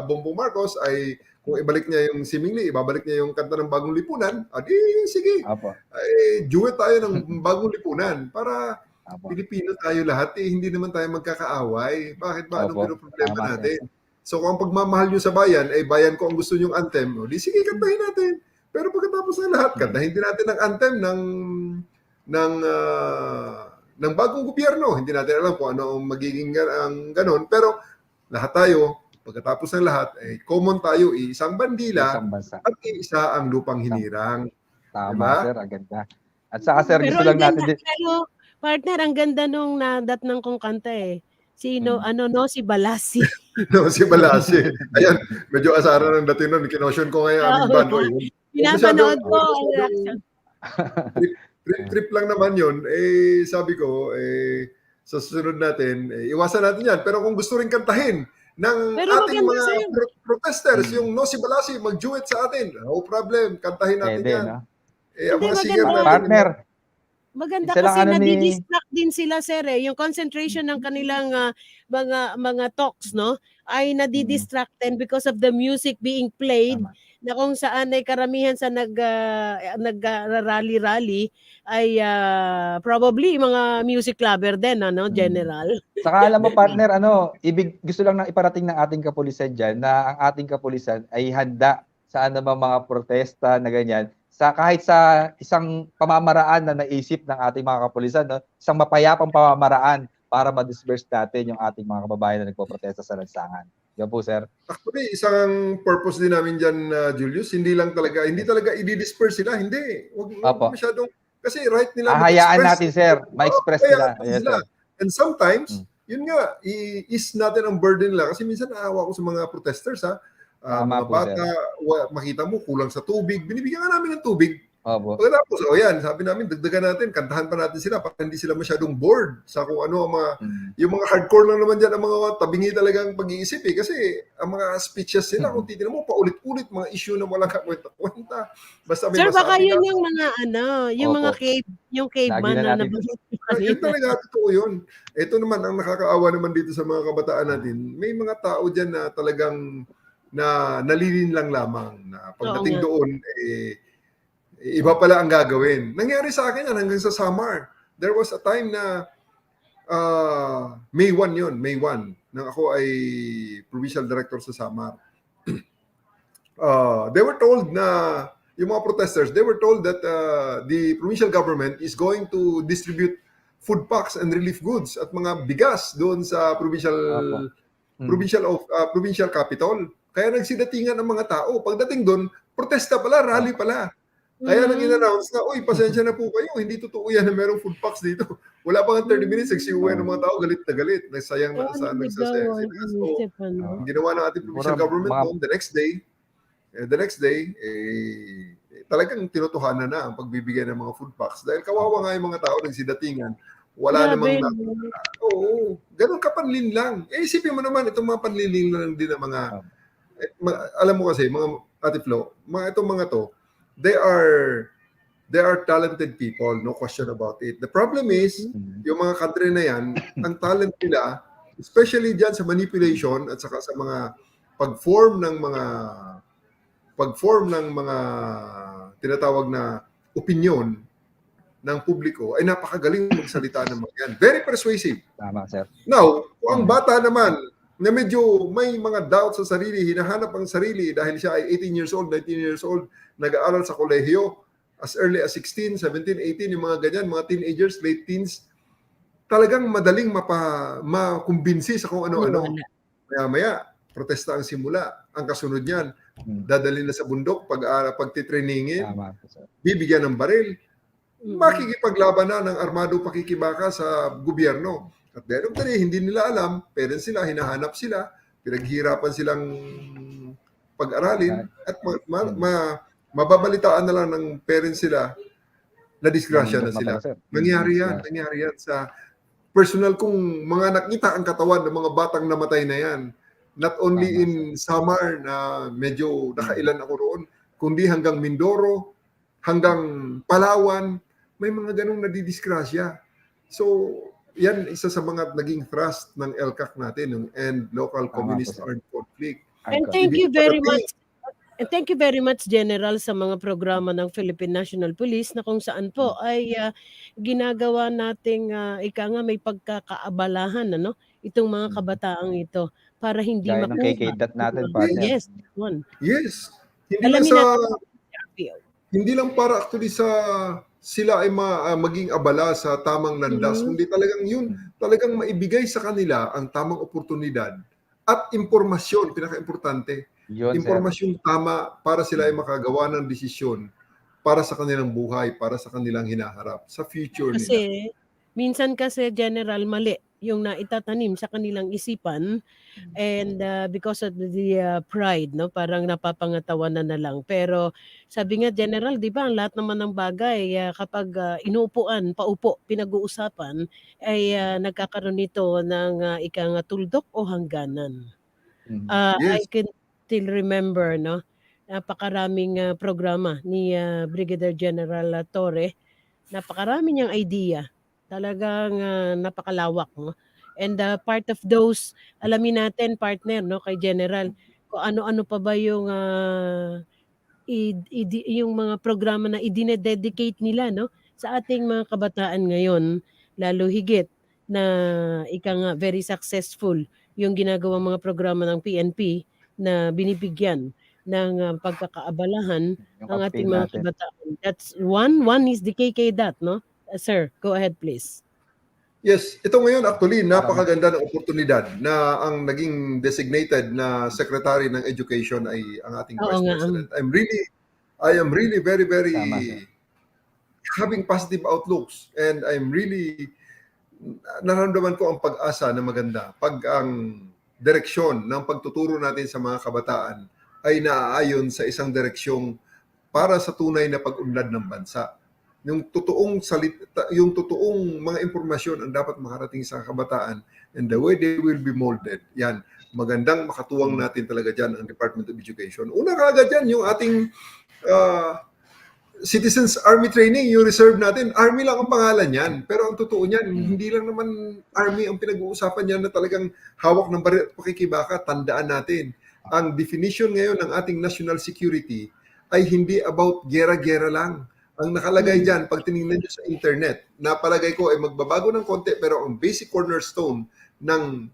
Bongbong Marcos ay kung ibalik niya yung seemingly, ibabalik niya yung kanta ng Bagong Lipunan, di sige, Opo. duet tayo ng Bagong Lipunan para Opo. Pilipino tayo lahat, hindi naman tayo magkakaaway. Bakit ba? Anong Opo. problema Tama, natin? So kung ang pagmamahal nyo sa bayan, ay bayan ko ang gusto nyong anthem, di sige, kantahin natin. Pero pagkatapos ng lahat, kantahin din natin ang anthem ng bagong gobyerno. Hindi natin alam kung ano ang magiging ang ganon. Pero lahat tayo, pagkatapos ng lahat, common tayo, isang bandila Isang bansa. at isa ang lupang hinirang. Tama, Diba? sir. Ang ganda. At saka, sir, Pero gusto lang ang natin ganda, din. pero, partner, ang ganda nung nadatnang kong kanta eh. Sino, si Balasi. No, si Balasi. Ayan, medyo asaran ng dating nun. Kinosyon ko ngayon aming Oo. band. Pinapanood ko ang reaction. Trip lang naman yun. Sabi ko, sa susunod natin, iwasan natin yan. Pero kung gusto rin kantahin ng Pero ating maganda, mga sir. protesters, yung No Si Balasi, mag-duet sa atin. No problem, kantahin natin Pwede, yan. no? Ang Hindi, mga maganda. singer natin. Partner, Maganda Isa lang kasi ano ni- nadidistract din sila, sir. Yung concentration ng kanilang mga talks, no, ay nadidistract din because of the music being played. Tama. Na kung saan ay karamihan sa nag-rally-rally ay probably mga music lover din, general. Saka alam mo, partner, gusto lang nang iparating ng ating kapulisan dyan na ang ating kapulisan ay handa sa anumang mga protesta na ganyan. Kahit sa isang pamamaraan na naisip ng ating mga kapulisan, no? Isang mapayapang pamamaraan para ma-disperse natin yung ating mga kababayan na nagpoprotesta sa lansangan. Yan po, sir. Actually, isang purpose din namin dyan, Julius, hindi talaga i-disperse sila. Hindi. Apo. Wag masyadong, kasi right nila. Hahayaan mag-express. natin, sir. Ma-express nila. Hayaan Yes, sila. sir. And sometimes, yun nga, i-ease natin ang burden nila. Kasi minsan naawa ko sa mga protesters, ha. Tama Mga po, bata, makita mo, kulang sa tubig. Binibigyan nga namin ng tubig. Opo. Pagkatapos, yan, sabi namin, dagdagan natin, kantahan pa natin sila para hindi sila masyadong bored sa kung ano ang mga, yung mga hardcore lang naman dyan, ang mga tabingi talagang pag-iisip eh. Kasi ang mga speeches sila, kung titignan mo, paulit-ulit, mga issue na walang kwenta-kwenta. Basta may Sir, baka masabi yun na- yung mga yung Opo. mga caveman Lagi na na natin. nabanggit ko Yun kanina. talaga, totoo yun. Ito naman, ang nakakaawa naman dito sa mga kabataan natin, may mga tao dyan na talagang nalilin lang lamang na pagdating Oo nga. doon, iba pala ang gagawin. Nangyari sa akin yan hanggang sa Samar. There was a time na May 1 yun, May 1, nang ako ay provincial director sa Samar. They were told na, yung mga protesters, they were told that the provincial government is going to distribute food packs and relief goods at mga bigas doon sa provincial capital. Kaya nagsidatingan ang mga tao. Pagdating doon, protesta pala, rally pala. Kaya nang in-announce na, uy, pasensya na po kayo, hindi totoo yan na merong food packs dito. Wala pa nga 30 minutes, nagsiuwi ng mga tao, galit na galit. Nagsayang na saan nagsasayang sila. So, ang ginawa ng ating provincial government noon, the next day, talagang tinutuhanan na ang pagbibigay ng mga food packs. Dahil kawawa nga yung mga tao nagsidatingan, Wala Grabe, namang no? oo, ganun kapanlin lang. Isipin mo naman itong mga panlilin lang din ng mga alam mo kasi mga Ate Flo, itong mga to, they are talented people, no question about it. The problem is, yung mga country na yan, ang talent nila, especially dyan sa manipulation at saka sa mga pag-form ng mga tinatawag na opinion ng publiko, ay napakagaling magsalita ng mga yan. Very persuasive. Tama, sir. Now, kung ang bata naman na medyo may mga doubts sa sarili, hinahanap ang sarili dahil siya ay 18 years old, 19 years old, nag-aaral sa kolehiyo, as early as 16, 17, 18, yung mga ganyan, mga teenagers, late teens, talagang madaling makumbinsi sa kung ano-ano. Maya-maya, protesta ang simula. Ang kasunod niyan, dadalhin na sa bundok, pagtitreningin, bibigyan ng baril, makikipaglaban na ng armado pakikibaka sa gobyerno. At then, hindi nila alam, parents sila, hinahanap sila, pinaghirapan silang pag-aralin, at mababalitaan na lang ng parents sila na disgrasya na sila. Nangyari yan sa personal kong mga nakita ang katawan ng mga batang namatay na yan. Not only in Samar na medyo nakailan ako roon, kundi hanggang Mindoro, hanggang Palawan, may mga ganong nadidisgrasya. So, yan isa sa mga naging thrust ng LCAC natin, yung End Local Communist Armed Conflict. And thank you very much. And thank you very much, General, sa mga programa ng Philippine National Police na kung saan po ay ginagawa nating ika nga may pagkakaabalahan itong mga kabataang ito para hindi Gaya ng KK-DAT natin, partner. Yes, one. Yes. Alamin natin. Hindi lang para actually sila ay maging abala sa tamang landas, kundi talagang maibigay sa kanila ang tamang oportunidad at impormasyon, pinaka-importante. Impormasyong tama para sila ay makagawa ng desisyon para sa kanilang buhay, para sa kanilang hinaharap, sa future nila. Kasi, minsan kasi, General, mali yung naitatanim sa kanilang isipan and because of the pride, parang napapangatawanan na lang. Pero sabi nga, General, di ba, ang lahat naman ng bagay kapag inuupuan, paupo, pinag-uusapan, ay nagkakaroon nito ng ikang tuldok o hangganan. I can still remember, napakaraming programa ni Brigadier General Torre, napakarami niyang idea. Talagang napakalawak, and part of those, alamin natin, partner, kay General, kung ano-ano pa ba yung yung mga programa na idinededicate nila sa ating mga kabataan ngayon, lalo higit na ika nga very successful yung ginagawang mga programa ng PNP na binibigyan ng pagkakaabalahan ang ating mga kabataan. That's one is the KK-DAT, Sir, go ahead please. Yes, ito ngayon actually napakaganda ng oportunidad na ang naging designated na Secretary ng Education ay ang ating Vice President. I am really very having positive outlooks, and I'm really nararamdaman ko ang pag-asa na maganda pag ang direksyon ng pagtuturo natin sa mga kabataan ay naaayon sa isang direksyong para sa tunay na pag-unlad ng bansa. Yung totoong mga impormasyon ang dapat makarating sa kabataan, and the way they will be molded. Yan, magandang makatuwang natin talaga dyan ang Department of Education. Una kaagad yan, yung ating Citizens Army Training, yung reserve natin, Army lang ang pangalan yan. Pero ang totoo niyan, hindi lang naman Army ang pinag-uusapan niyan na talagang hawak ng baril at pakikibaka. Tandaan natin, ang definition ngayon ng ating national security ay hindi about gera-gera lang. Ang nakalagay dyan, pag tinignan nyo sa internet, napalagay ko ay magbabago ng konti, pero ang basic cornerstone ng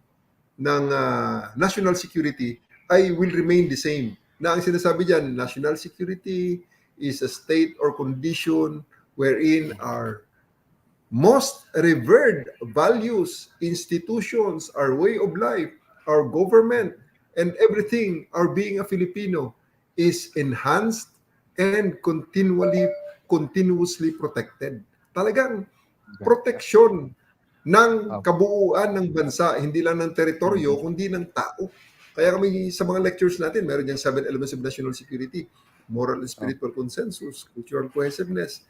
national security ay will remain the same. Na ang sinasabi dyan, national security is a state or condition wherein our most revered values, institutions, our way of life, our government, and everything, our being a Filipino, is enhanced and continuously protected. Talagang proteksyon ng kabuuan ng bansa, hindi lang ng teritoryo, kundi ng tao. Kaya kami sa mga lectures natin, meron yung 7 elements of national security: moral and spiritual consensus, cultural cohesiveness,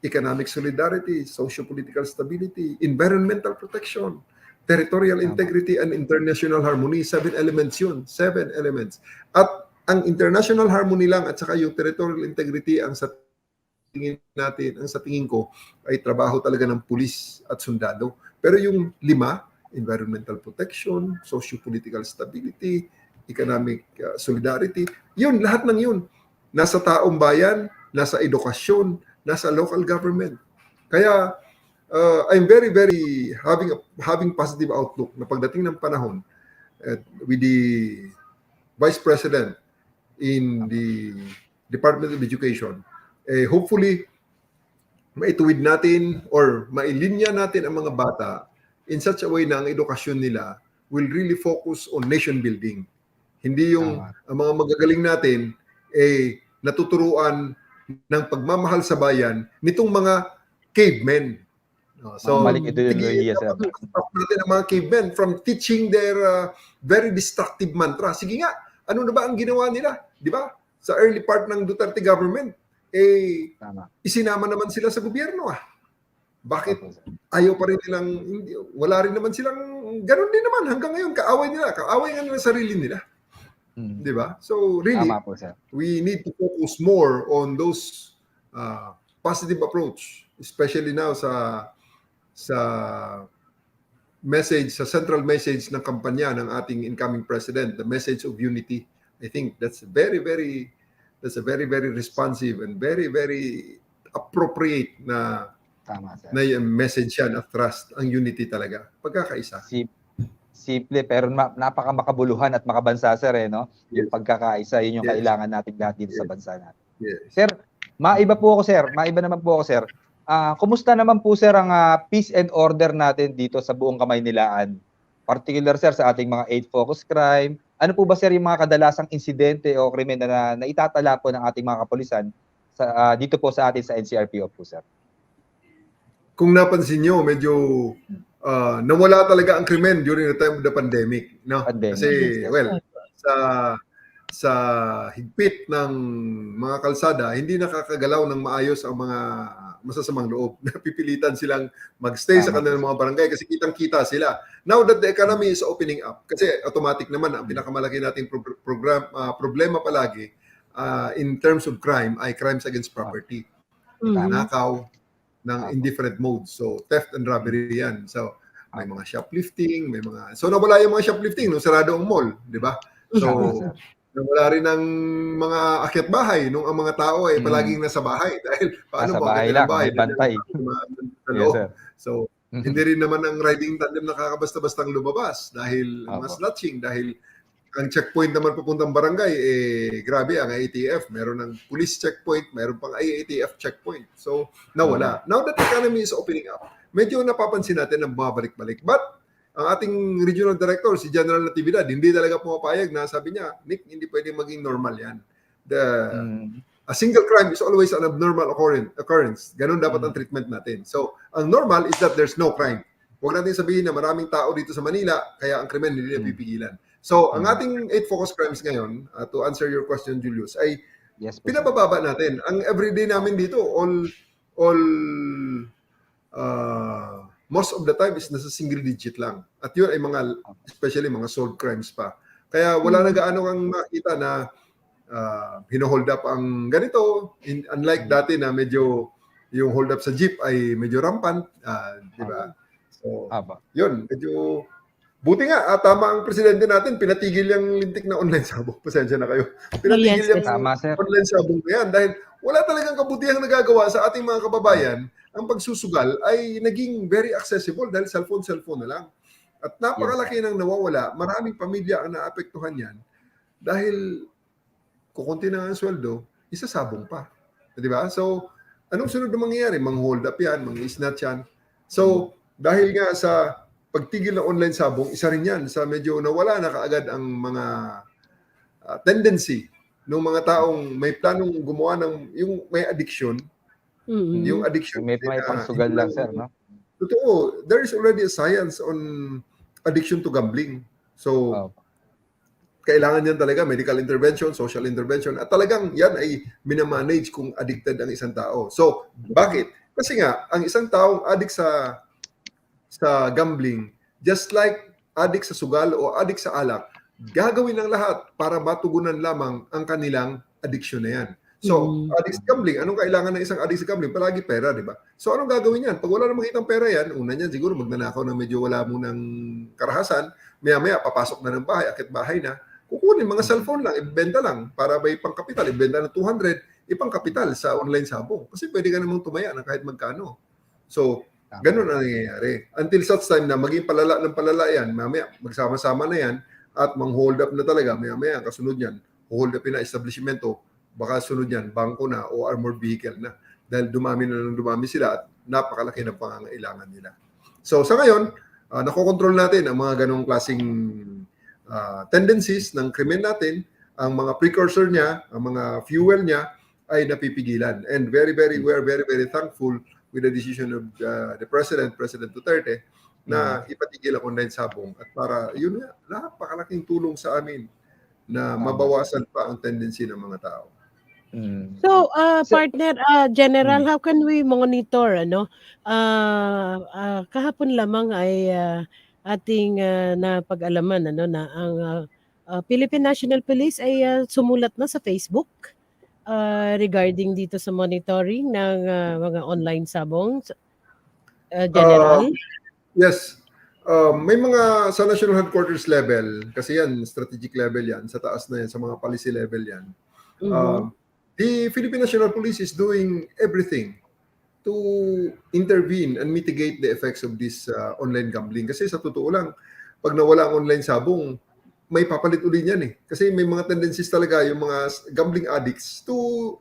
economic solidarity, socio-political stability, environmental protection, territorial integrity, and international harmony. 7 elements yun. 7 elements. At ang international harmony lang at saka yung territorial integrity ang sa tingin natin, ang sa tingin ko ay trabaho talaga ng pulis at sundalo. Pero yung 5, environmental protection, socio-political stability, economic solidarity, yun, lahat ng yun. Nasa taong bayan, nasa edukasyon, nasa local government. Kaya I'm very, very having positive outlook na pagdating ng panahon with the Vice President in the Department of Education, hopefully, maituwid natin or mailinya natin ang mga bata in such a way na ang edukasyon nila will really focus on nation building. Hindi yung ang mga magagaling natin natuturuan ng pagmamahal sa bayan nitong mga cavemen. So, Balik ito yung sir. stop natin ang mga cavemen from teaching their very destructive mantra. Sige nga, ano na ba ang ginawa nila? Di ba? Sa early part ng Duterte government, isinama naman sila sa gobyerno. Bakit ayaw pa rin nilang, wala rin naman silang, ganun din naman hanggang ngayon, kaaway nga nila sarili nila. Di ba? So really, we need to focus more on those positive approach, especially now sa message, sa central message ng kampanya ng ating incoming president, the message of unity. I think that's a very, very responsive and very, very appropriate na message yan of trust, ang unity talaga. Pagkakaisa. Simple pero napakamakabuluhan at makabansa, sir, no? Yung pagkakaisa, yun yung kailangan natin lahat dito sa bansa natin. Sir, maiba naman po ako, sir. Kumusta naman po, sir, ang peace and order natin dito sa buong Kamaynilaan? Particular, sir, sa ating mga 8 focus crime. Ano po ba, sir, yung mga kadalasang insidente o krimen na itatala po ng ating mga kapulisan dito po sa atin sa NCRPO po, sir? Kung napansin nyo, medyo nawala talaga ang krimen during the time of the pandemic. No? Kasi, well, sa higpit ng mga kalsada, hindi nakakagalaw ng maayos ang mga masasamang loob. Napipilitan silang magstay sa kanilang mga barangay kasi kitang-kita sila. Now that the economy is opening up, kasi automatic naman, ang pinakamalaki nating problema palagi in terms of crime ay crimes against property. Nakaw ng indifferent modes. So, theft and robbery yan. So, may mga shoplifting, so nawala yung mga shoplifting nung sarado ang mall, di ba? So, wala rin ng mga akyat bahay nung ang mga tao ay palaging nasa bahay dahil paano nasa bahay lang, may bantay. So, hindi rin naman ang riding tandem nakakabasta-bastang lumabas dahil mas latching, dahil ang checkpoint naman papuntang barangay, grabe, ang ATF, meron ng police checkpoint, meron pang IATF checkpoint. So, nawala. Now that the economy is opening up, medyo napapansin natin na bumabalik-balik. But, ang ating regional director, si General Natividad, hindi talaga pumapayag na sabi niya, Nick, hindi pwedeng maging normal yan. A single crime is always an abnormal occurrence. Ganun dapat ang treatment natin. So, ang normal is that there's no crime. Huwag natin sabihin na maraming tao dito sa Manila, kaya ang krimen hindi napipigilan. So, ang ating 8 focus crimes ngayon, to answer your question, Julius, ay pinabababa natin. Ang everyday namin dito, most of the time is nasa single digit lang. At yun ay especially mga solved crimes pa. Kaya wala na gaano kang makita na hino-hold up ang ganito. Unlike dati na medyo yung hold up sa jeep ay medyo rampant. Di ba? So, yun. Medyo buti nga, tama ang presidente natin, pinatigil yung lintik na online sabong. Pasensya na kayo. Pinatigil yung online sabong na yan dahil wala talagang kabutihang nagagawa sa ating mga kababayan. Ang pagsusugal ay naging very accessible dahil cellphone na lang. At napakalaki ng nawawala. Maraming pamilya ang naapektuhan yan dahil kukunti na ang sweldo, isasabong pa. Di ba? So, anong sunod na mangyayari? Mang-hold up yan, mang-snatch yan. So, dahil nga sa pagtigil ng online sabong, isa rin yan sa medyo nawala na kaagad ang mga tendency ng mga taong may planong gumawa ng yung may addiction. Yung addiction. May pangsugal lang, sir, no? Totoo. There is already a science on addiction to gambling. So, kailangan yan talaga medical intervention, social intervention, at talagang yan ay minamanage kung addicted ang isang tao. So, bakit? Kasi nga, ang isang taong addict sa gambling, just like addict sa sugal o addict sa alak, gagawin ng lahat para matugunan lamang ang kanilang addiction na yan. So, addict sa gambling, anong kailangan ng isang addict sa gambling? Palagi pera, di ba? So, anong gagawin yan? Pag wala na makitang pera yan, una niyan, siguro magnanakaw ng medyo wala munang karahasan, maya-maya, papasok na ng bahay, akit bahay na, kukunin mga cellphone lang, ibenta lang, para may pangkapital, ibenta ng 200, ipangkapital sa online sabong. Kasi pwede ka namang tumaya na kahit magkano. So, ganun ang nangyayari. Until such time na maging palala ng palala yan, mamaya magsama-sama na yan at mang-hold up na talaga, maya-maya kasunod yan, hold up na establishmento, baka sunod yan, bangko na o armored vehicle na. Dahil dumami na ng dumami sila at napakalaki ng pangangailangan nila. So sa ngayon, nakokontrol natin ang mga ganong klaseng tendencies ng krimen natin, ang mga precursor niya, ang mga fuel niya ay napipigilan. And we're very thankful with the decision of the President Duterte, na ipatigil ang online sabong. At para, yun nga, napakalaking tulong sa amin na mabawasan pa ang tendency ng mga tao. So, partner, General, how can we monitor, kahapon lamang ay ating napag-alaman, na ang Philippine National Police ay sumulat na sa Facebook regarding dito sa monitoring ng mga online sabong, General? Yes. May mga sa national headquarters level, kasi yan, strategic level yan, sa taas na yan, sa mga policy level yan. The Philippine National Police is doing everything to intervene and mitigate the effects of this online gambling. Kasi sa totoo lang, pag nawala ang online sabong, may papalit uli yan eh. Kasi may mga tendencies talaga yung mga gambling addicts to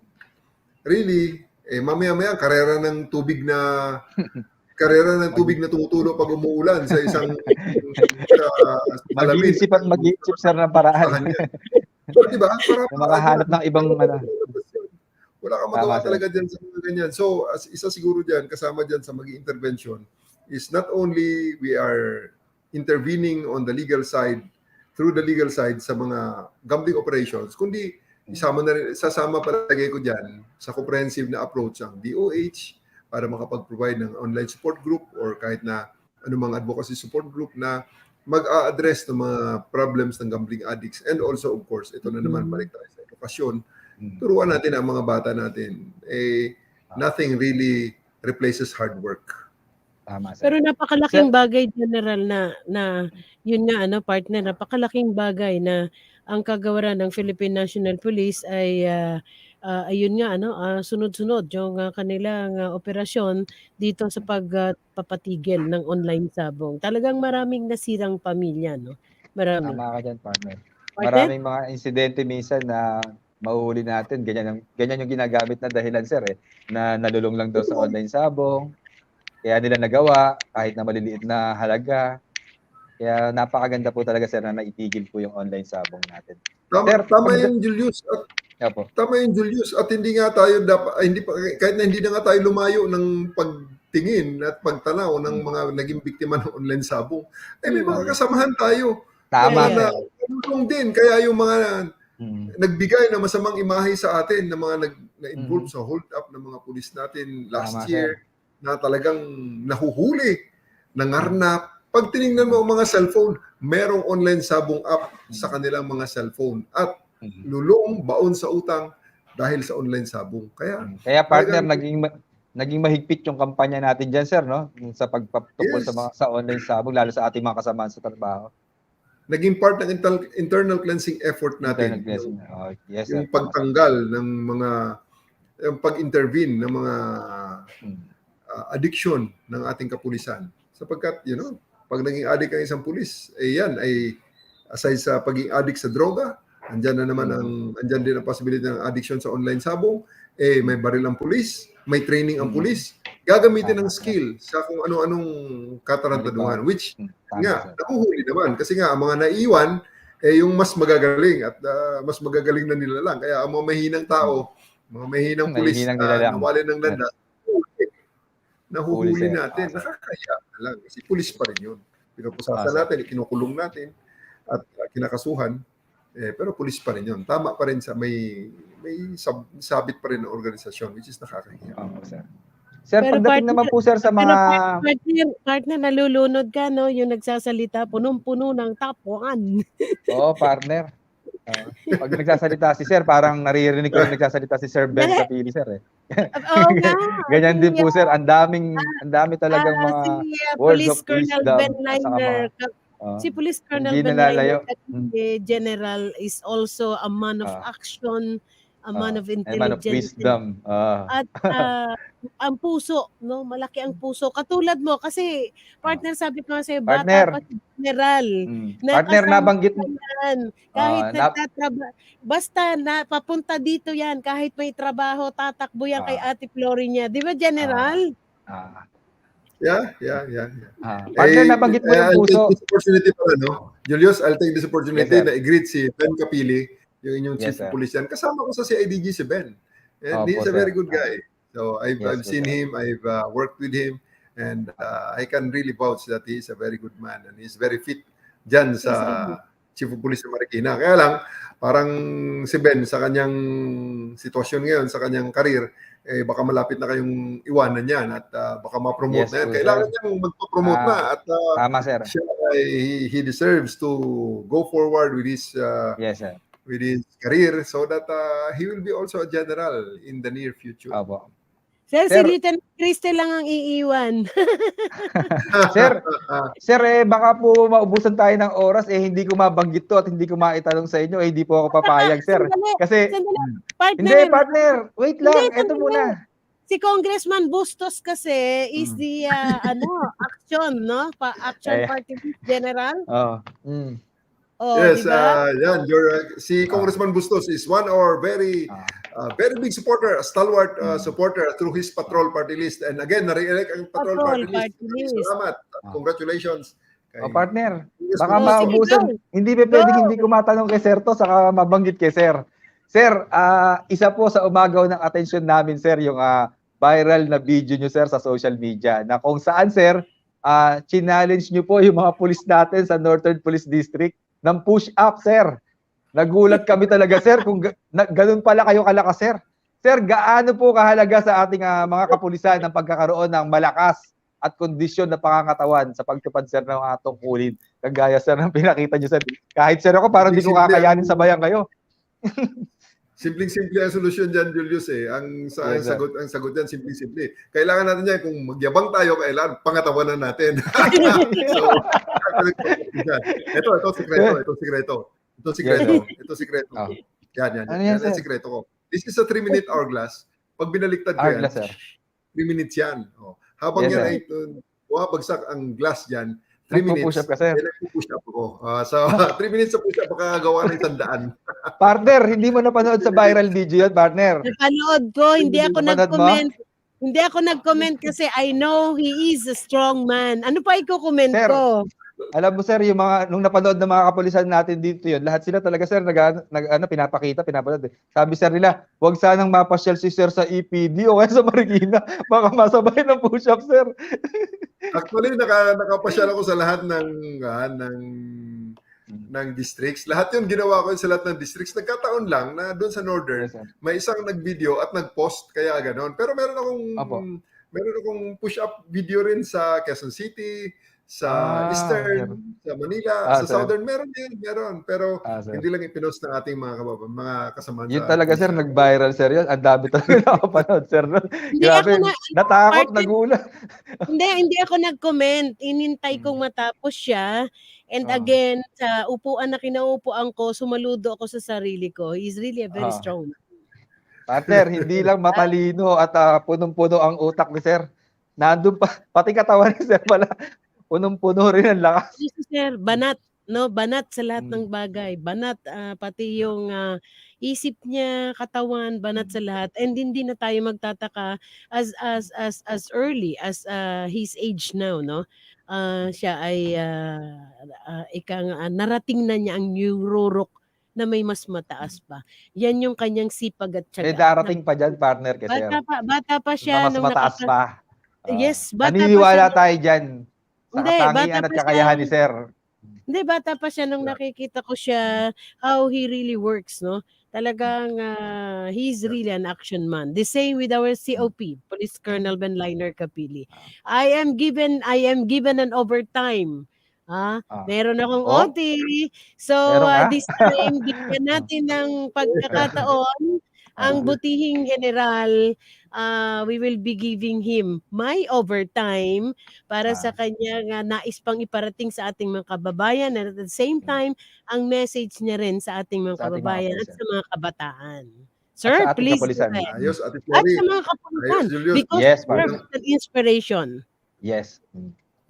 really, mamaya-maya, karera ng tubig na tumutulo pag umuulan sa isang mag-iisip at mag-iisip, sir, ng paraan. So, diba? Makahanap ng ibang wala kang magawa talaga dyan sa mga ganyan. So, isa siguro dyan, kasama dyan sa mag-intervention, is not only we are intervening on the legal side, through the legal side sa mga gambling operations, kundi sasama palagay ko dyan sa comprehensive na approach ang DOH para makapag-provide ng online support group or kahit na anumang advocacy support group na mag-a-address ng mga problems ng gambling addicts. And also, of course, ito na naman balik tayo sa edukasyon. Turuan natin ang mga bata natin. Nothing really replaces hard work. Tama, sir. Pero napakalaking bagay, General, na yun nga, partner, napakalaking bagay na ang kagawaran ng Philippine National Police ay ayun nga, sunod-sunod yung kanilang operasyon dito sa pagpapatigil ng online sabong. Talagang maraming nasirang pamilya, no? Marami. Tama ka dyan, partner. Partner? Maraming mga insidente minsan na mahuhuli natin. Ganyan yung ginagamit na dahilan, sir, na nalulong lang daw sa online sabong. Kaya nila nagawa, kahit na maliliit na halaga. Kaya napakaganda po talaga, sir, na naitigil po yung online sabong natin. Tama yung Julius. Tama yung Julius. At hindi nga tayo kahit na hindi na nga tayo lumayo ng pagtingin at pagtanaw ng mga naging biktima ng online sabong, may mga kasamahan tayo. Tama. Na tulong din. Kaya yung mga nagbigay ng masamang imahe sa atin na mga na-involve sa hold up ng mga pulis natin last year, na talagang nahuhuli, nangarnap. Pag tinignan mo ang mga cellphone, merong online sabong app sa kanilang mga cellphone at lulong, baon sa utang dahil sa online sabong. Kaya partner, naging mahigpit yung kampanya natin dyan, sir, no? Sa pagpapatungkol sa online sabong, lalo sa ating mga kasamahan sa trabaho. Naging part ng internal cleansing effort natin. Yung pagtanggal ng mga, yung pag-intervene ng mga addiction ng ating kapulisan. Sapagkat, pag naging addict ang isang pulis, yan ay aside sa pagiging addict sa droga, andyan din ang possibility ng addiction sa online sabong, may baril ang pulis, may training ang pulis, gagamitin ng skill sa kung ano-anong katarantaduhan, which nga, nakuhuli naman. Kasi nga, ang mga naiwan, yung mas magagaling at mas magagaling na nila lang. Kaya ang mga mahinang tao, mga mahinang pulis, nawali ng landas, nahuhuli natin. Nakakaya na lang. Kasi pulis pa rin yun. Pinupusasan natin, ikinukulong natin, at kinakasuhan. Pero pulis pa rin yun. Tama pa rin sa may sabit pa rin ng organisasyon, which is nakakahiya. Sir, Pero pagdating naman po sir sa pero mga partner nalulunod ka 'no, yung nagsasalita punong-puno ng top 1. partner. Pag nagsasalita si sir, parang naririnig ko rin nagsasalita si Sir Ben Capili, sir, eh. Oo nga. Ganyan din po, sir. Ang dami talagang mga Si words Police of Colonel wisdom Ben at saka mga Liner, si Police Colonel hindi Ben nalalayo. Liner, General is also a man of action, a man of a man of intelligence. wisdom. At ang puso, no? Malaki ang puso. Katulad mo, kasi partner sabi ko sa'yo, bata Partner. pa si General. Partner, Nakasama nabanggit ko yan. Kahit basta na papunta dito yan, kahit may trabaho, tatakbo yan kay Ate Flory niya. Di ba, General? Yeah. Partner, nabanggit mo yung I'll puso. take this opportunity para, Julius, I'll take this opportunity Yes, sir. na i-greet si Ben Capili, yung inyong Yes, chief sir. of police yan. Kasama ko sa CIDG si Ben. And he's Opo, a very sir. good guy. So I've Yes, seen sir. him, I've worked with him, and I can really vouch that he's a very good man and he's very fit dyan sa chief of police sa Marikina. Kaya lang, parang si Ben sa kanyang sitwasyon ngayon, sa kanyang karir, baka malapit na kayong iwanan yan at baka ma-promote Yes, na yan. po, Kailangan sir. niyang magpa-promote na at Tama, sir. siya he deserves to go forward with his Yes, sir. with his career so that he will be also a general in the near future. Opo. Sir, Sir. si Lieutenant Crystal lang ang iiwan. Sir, baka po maubusan tayo ng oras, hindi ko mabanggit to at hindi ko maitanong sa inyo, hindi po ako papayag, sir. Kasi, Partner, partner, wait lang, Hindi, eto muna. si Congressman Bustos kasi is the action, no? Action Party List General. Oh, Yes, diba? si Congressman Bustos is one or very big supporter, a stalwart supporter through his patrol party list. And again, na-re-elect ang patrol party list. Salamat. Congratulations. Partner, Yes, baka Bustos. maubusan. Hindi pa pwedeng hindi ko matanong kay Sir to, saka mabanggit kay Sir. Sir, isa po sa umagaw ng atensyon namin, Sir, yung viral na video nyo, Sir, sa social media, na kung saan, Sir, challenge nyo po yung mga pulis natin sa Northern Police District ng push-up, sir. Nagulat kami talaga, sir, kung ganun pala kayo kalakas, sir. Sir, gaano po kahalaga sa ating mga kapulisan ng pagkakaroon ng malakas at kondisyon na pangangatawan sa pagtupad, sir, ng tungkulin? Kagaya, sir, ng pinakita nyo, sir. Kahit, sir, ako parang di ko kakayanin sabayan kayo. Simpleng-simple ang solusyon dyan, Julius. Ang Yes, sagot yan, simpleng-simple. Kailangan natin yan, kung magyabang tayo, kailangan pangatawanan natin. So, ito sikreto. Yan. Ano yan, Yan ang sir? sikreto ko. This is a 3-minute hourglass. Pag binaliktad ko yan, Hourglass, sir. 3 minutes yan. Habang Yes, yan sir. ay bumabagsak ang glass dyan, 3 minutes, Nagpo-push up ka, sir. nagpo-push up ako. So, 3 minutes sa push up, makakagawa ng 100. Partner, hindi mo napanood sa viral video yun, partner. Napanood ko, hindi ako Napanood mo? nag-comment. Hindi ako nag-comment kasi I know he is a strong man. Ano pa i-comment Sir, ko? Alam mo, sir, yung mga, nung napanood ng mga kapulisan natin dito yun, lahat sila talaga, sir, pinapanood. Sabi, sir, nila, huwag sanang mapasyal si sir sa EPD o kaya sa Marikina. Baka masabay ng push-up, sir. Actually, nakapasyal ako sa lahat ng districts. Lahat yun ginawa ko sa lahat ng districts. Nagkataon lang na doon sa Northern, Yes, sir. may isang nag-video at nag-post, kaya ganon. Pero meron akong push-up video rin sa Quezon City, sa Eastern, sa Manila, sa sir. Southern, meron. Pero Sir. hindi lang ipinost ng ating mga kasama. Yun talaga, sir, nag-viral, sir, yun. Ang dami talaga nakapanood, sir. Hindi Grabe, ako natakot, partner- nagulat. Hindi ako nag-comment. Inintay kong matapos siya. And again, sa upuan na kinaupuan ko, sumaludo ako sa sarili ko. He's really a very strong man. Partner, hindi lang matalino at punong-puno ang utak ni sir. Nandun pa, pati katawan ni sir pala, punong-puno rin ang lakas. Yes, sir, banat, no? Banat sa lahat ng bagay. Banat, pati yung isip niya, katawan, banat sa lahat. And hindi na tayo magtataka as early as his age now, no? Siya ay narating na niya ang nururok na may mas mataas pa. Yan yung kanyang sipag at May tiyaga. darating pa dyan, partner, kay sir. Bata pa Na siya. mas mataas pa. Yes, bata pa Naniniwala siya. tayo dyan sa Hindi, katangian bata at pa kakayahan siya. ni sir. Hindi, bata pa siya nung nakikita ko siya, how he really works, no? Talagang he's really an action man. The same with our COP, Police Colonel Benliner Capili. I am given an overtime. Meron akong Oh, OT. So meron ka? this time bigyan natin ng pagkakataon ang butihing general. We will be giving him my overtime para sa kanyang nais pang iparating sa ating mga kababayan, and at the same time ang message niya rin sa ating mga Sa ating mga kababayan at kapulisan. sa mga kabataan. At Sir, sa ating please go kapulisan. ahead. Ayos, Ate At Flori. sa mga kapulisan, Ayos, Julius. because Yes, we're partner. an inspiration. Yes.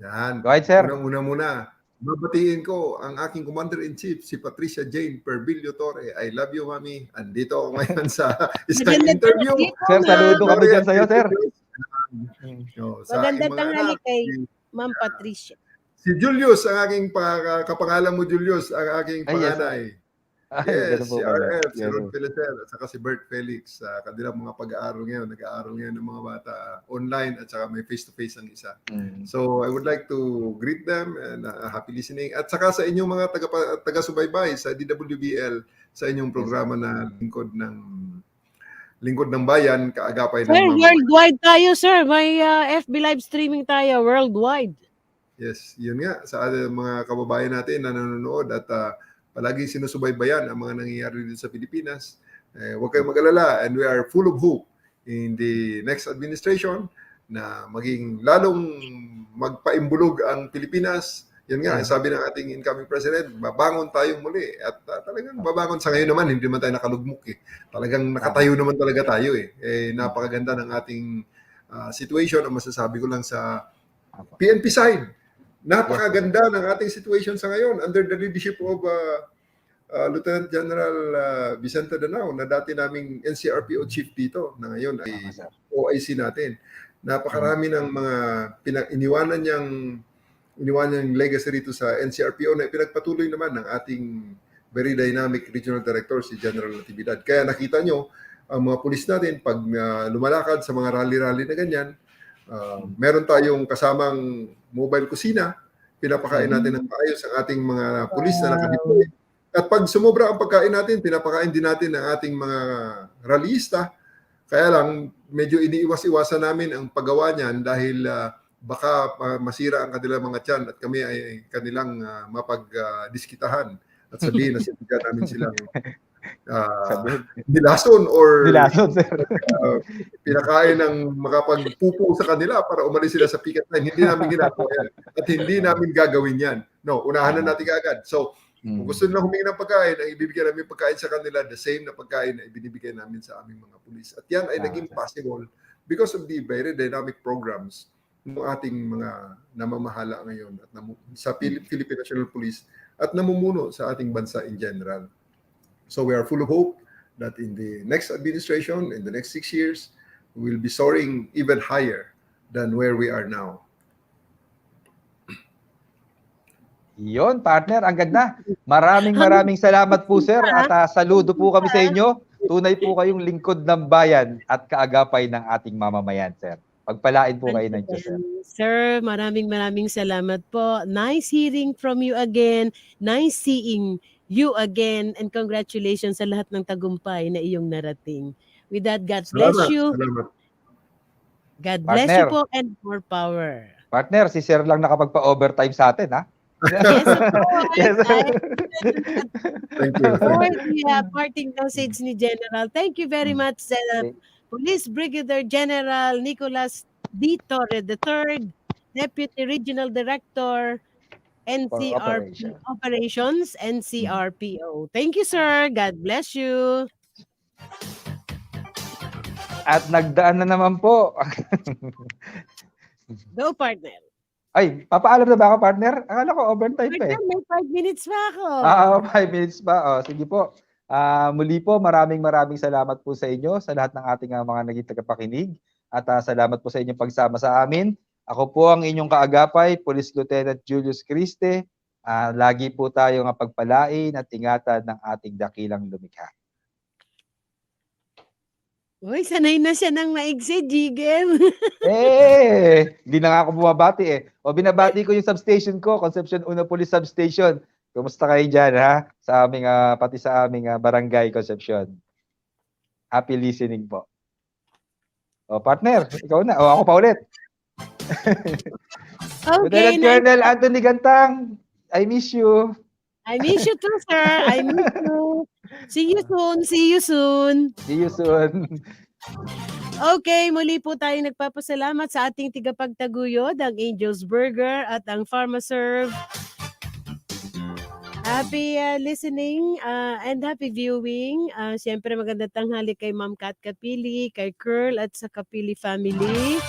Yan. Go ahead, sir. Unang-una. Babatiin ko ang aking Commander-in-Chief, si Patricia Jane Perbilio Torre. I love you, Mami. Andito ako ngayon sa isang Magandang interview. tanghali, Sir, saludo kami dyan sa'yo, sir. Sa Magandang aking mga tanghali anak, kay Ma'am Patricia. si Julius, ang aking kapangalan mo, Julius, ang aking Ay, yes, panganay. Ay, Yes, ganun po si pala. RF, si Yes, Ron sir. Peleter, at saka si Bert Felix. Kanilang mga pag-aaral ngayon, nag-aaral ngayon ng mga bata online at saka may face-to-face ang isa. So I would like to greet them and happy listening. At saka sa inyong mga taga-subaybay sa DWBL, sa inyong programa na Lingkod ng Bayan, kaagapay ng Sir, mga... worldwide tayo, sir. May FB live streaming tayo, worldwide. Yes, yun nga. Sa mga kababayan natin na nanonood at palagi sinusubaybayan ang mga nangyayari dito sa Pilipinas. Huwag kayong mag-alala, and we are full of hope in the next administration na maging lalong magpaimbulog ang Pilipinas. Yan nga, sabi ng ating incoming president, babangon tayong muli. At talagang babangon sa ngayon naman, hindi naman tayo nakalugmok eh. Talagang nakatayo naman talaga tayo eh. Napakaganda ng ating situation. Ang masasabi ko lang sa PNP side, napakaganda ng ating situation sa ngayon under the leadership of Lieutenant General Vicente Danao na dati naming NCRPO chief dito na ngayon ay OIC natin. Napakarami ng mga iniwanan niyang legacy rito sa NCRPO na pinagpatuloy naman ng ating very dynamic regional director si General Natividad. Kaya nakita nyo ang mga pulis natin pag lumalakad sa mga rally-rally na ganyan, meron tayong kasamang mobile kusina, pinapakain natin ng maayos ang ating mga pulis na nakadeploy. At pag sumobra ang pagkain natin, pinapakain din natin ang ating mga rallyista. Kaya lang, medyo iniiwas-iwasan namin ang paggawa niyan dahil baka masira ang kanilang mga tiyan at kami ay kanilang mapagdiskitahan at sabihin na sinigyan namin silang nilason or sir. pinakain ng makapagpupo sa kanila para umalis sila sa picket line. Hindi namin ginagawa yan. At hindi namin gagawin yan. No, unahan na natin agad. So, kung gusto nila humingi ng pagkain, ang ibibigay namin pagkain sa kanila, the same na pagkain na ibinibigay namin sa aming mga pulis. At yan ay naging possible because of the very dynamic programs ng ating mga namamahala ngayon at sa Philippine National Police at namumuno sa ating bansa in general. So we are full of hope that in the next administration, in the next 6 years, we will be soaring even higher than where we are now. Yon, partner, ang ganda. Maraming salamat po, sir. At saludo po kami sa inyo. Tunay po kayong lingkod ng bayan at kaagapay ng ating mamamayan, sir. Pagpalain po kayo ng Diyos, sir. Sir, maraming salamat po. Nice hearing from you again. Nice seeing you again. And congratulations sa lahat ng tagumpay na iyong narating. With that, God bless you. Salamat. God bless you po and more power. Partner, si sir lang nakapagpa-overtime sa atin, ha? Yes, of course. Yes, sir. Thank you. For the parting message ni General. Thank you very much, Police Brigadier General Nicolas D. Torre III, Deputy Regional Director, NCRP Operations, NCRPO. Thank you, sir. God bless you. At nagdaan na naman po. Go, partner. Ay, papaalam na ba ako, partner? Akala ko overtime pa eh. Partner, may 5 minutes pa ako. 5 minutes pa. Sige po. Muli po, maraming salamat po sa inyo, sa lahat ng ating mga naging tagapakinig. At salamat po sa inyong pagsama sa amin. Ako po ang inyong kaagapay, Police Lieutenant Julius Criste. Lagi po tayo nga pagpalain at ingatan ng ating dakilang lumikha. Uy, sanay na siya ng maigsi, Jigem. Hindi na nga ako bumabati eh. O binabati ko yung substation ko, Concepcion 1 Police Substation. Kumusta kayo dyan, ha? Sa aming, pati sa aming Barangay Concepcion. Happy listening po. O, partner, ikaw na. O, ako pa ulit. Okay, Lieutenant Colonel Anthony Gantang, I miss you. I miss you too, sir. I miss you. See you soon. See you soon. See you soon. Okay, muli po tayo nagpapasalamat sa ating tigapagtaguyod, ang Angel's Burger at ang PharmaServe. Happy listening and happy viewing. Siyempre magandang tanghali kay Ma'am Kat Kapili, kay Curl at sa Kapili family.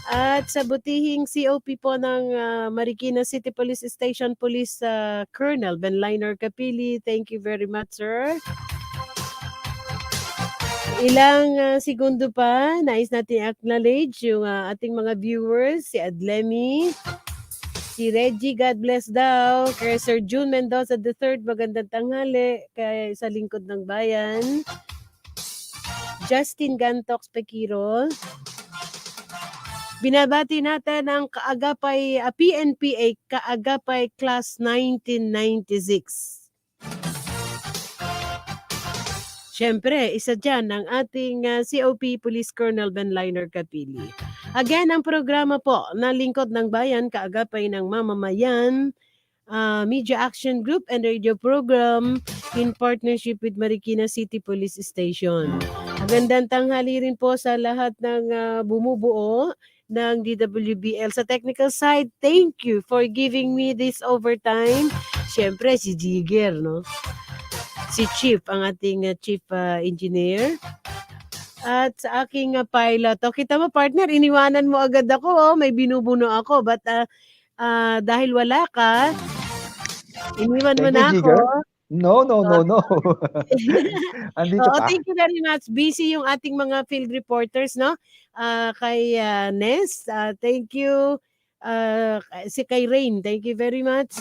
At sa butihing COP po ng Marikina City Police Station Police Colonel Benliner Kapili. Thank you very much, sir. Ilang segundo pa, nais natin acknowledge yung ating mga viewers, si Adlemi, si Reggie, God bless daw, kay Sir June Mendoza III, magandang tanghali, kay sa lingkod ng bayan, Justin Gantox Pekiro. Binabati natin ang Kaagapay PNPA Kaagapay Class 1996. Siyempre, isa dyan ang ating COP Police Colonel Benliner Kapili. Again, ang programa po na Lingkod ng Bayan, Kaagapay ng Mamamayan, Media Action Group and Radio Program in partnership with Marikina City Police Station. Magandang tanghali rin po sa lahat ng bumubuo ng DWBL. Sa technical side, thank you for giving me this overtime. Siyempre, si Jigger, no? Si Chief, ang ating Chief Engineer. At sa aking pilot. O, kita mo, partner, iniwanan mo agad ako. Oh. May binubuno ako. But dahil wala ka, iniwan mo na ako. No. Andito pa. Thank you very much. Busy yung ating mga field reporters, no? Kay Nes, thank you. Kay Rain, thank you very much.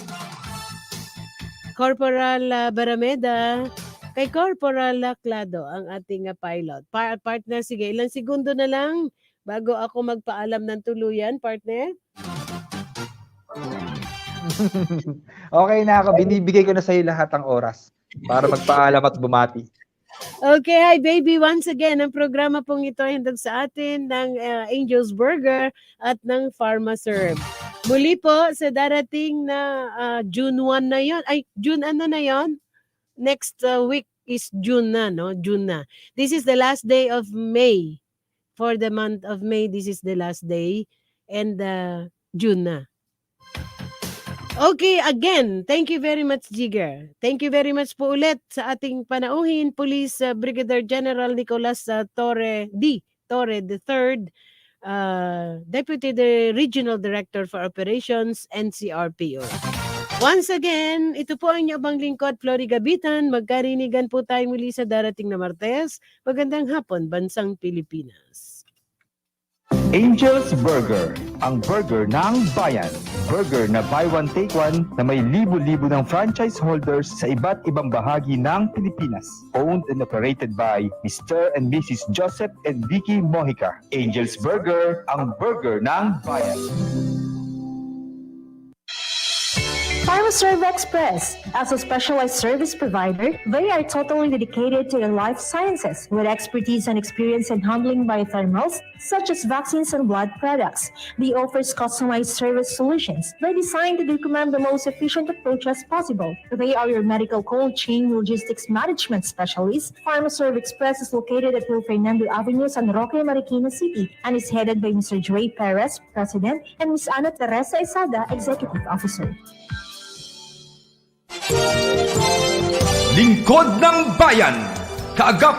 Corporal Barameda, kay Corporal Clado, ang ating pilot. Partner, sige, ilang segundo na lang bago ako magpaalam ng tuluyan, partner. Okay na ako, binibigay ko na sa iyo lahat ang oras para magpaalam at bumati. Okay, hi baby. Once again, ang programa pong ito ay handog sa atin ng Angel's Burger at ng PharmaServe. Muli po sa darating na June 1 na yon. Ay, June ano na yon? Next week is June na, no? June na. This is the last day of May. For the month of May, this is the last day. And June na. Okay, again, thank you very much, Jigger. Thank you very much po ulit sa ating panauhin, Police Brigadier General Nicolas Torre III, Deputy Regional Director for Operations, NCRPO. Once again, ito po ang inyong abang lingkod, Flory Gabitan. Magkarinigan po tayo muli sa darating na Martes. Magandang hapon, Bansang Pilipinas. Angel's Burger, ang burger ng bayan. Burger na buy one take one na may libo-libo ng franchise holders sa iba't ibang bahagi ng Pilipinas. Owned and operated by Mr. and Mrs. Joseph and Vicky Mojica. Angel's Burger, ang burger ng bayan. PharmaServe Express. As a specialized service provider, they are totally dedicated to the life sciences with expertise and experience in handling biothermals such as vaccines and blood products. They offer customized service solutions. They're designed to recommend the most efficient approach as possible. They are your medical cold chain logistics management specialist. PharmaServe Express is located at Hill Fernando Avenue, San Roque, Marikina City, and is headed by Mr. Dre Perez, President, and Ms. Ana Teresa Isada, Executive Officer. Lingkod ng Bayan, Kaagapay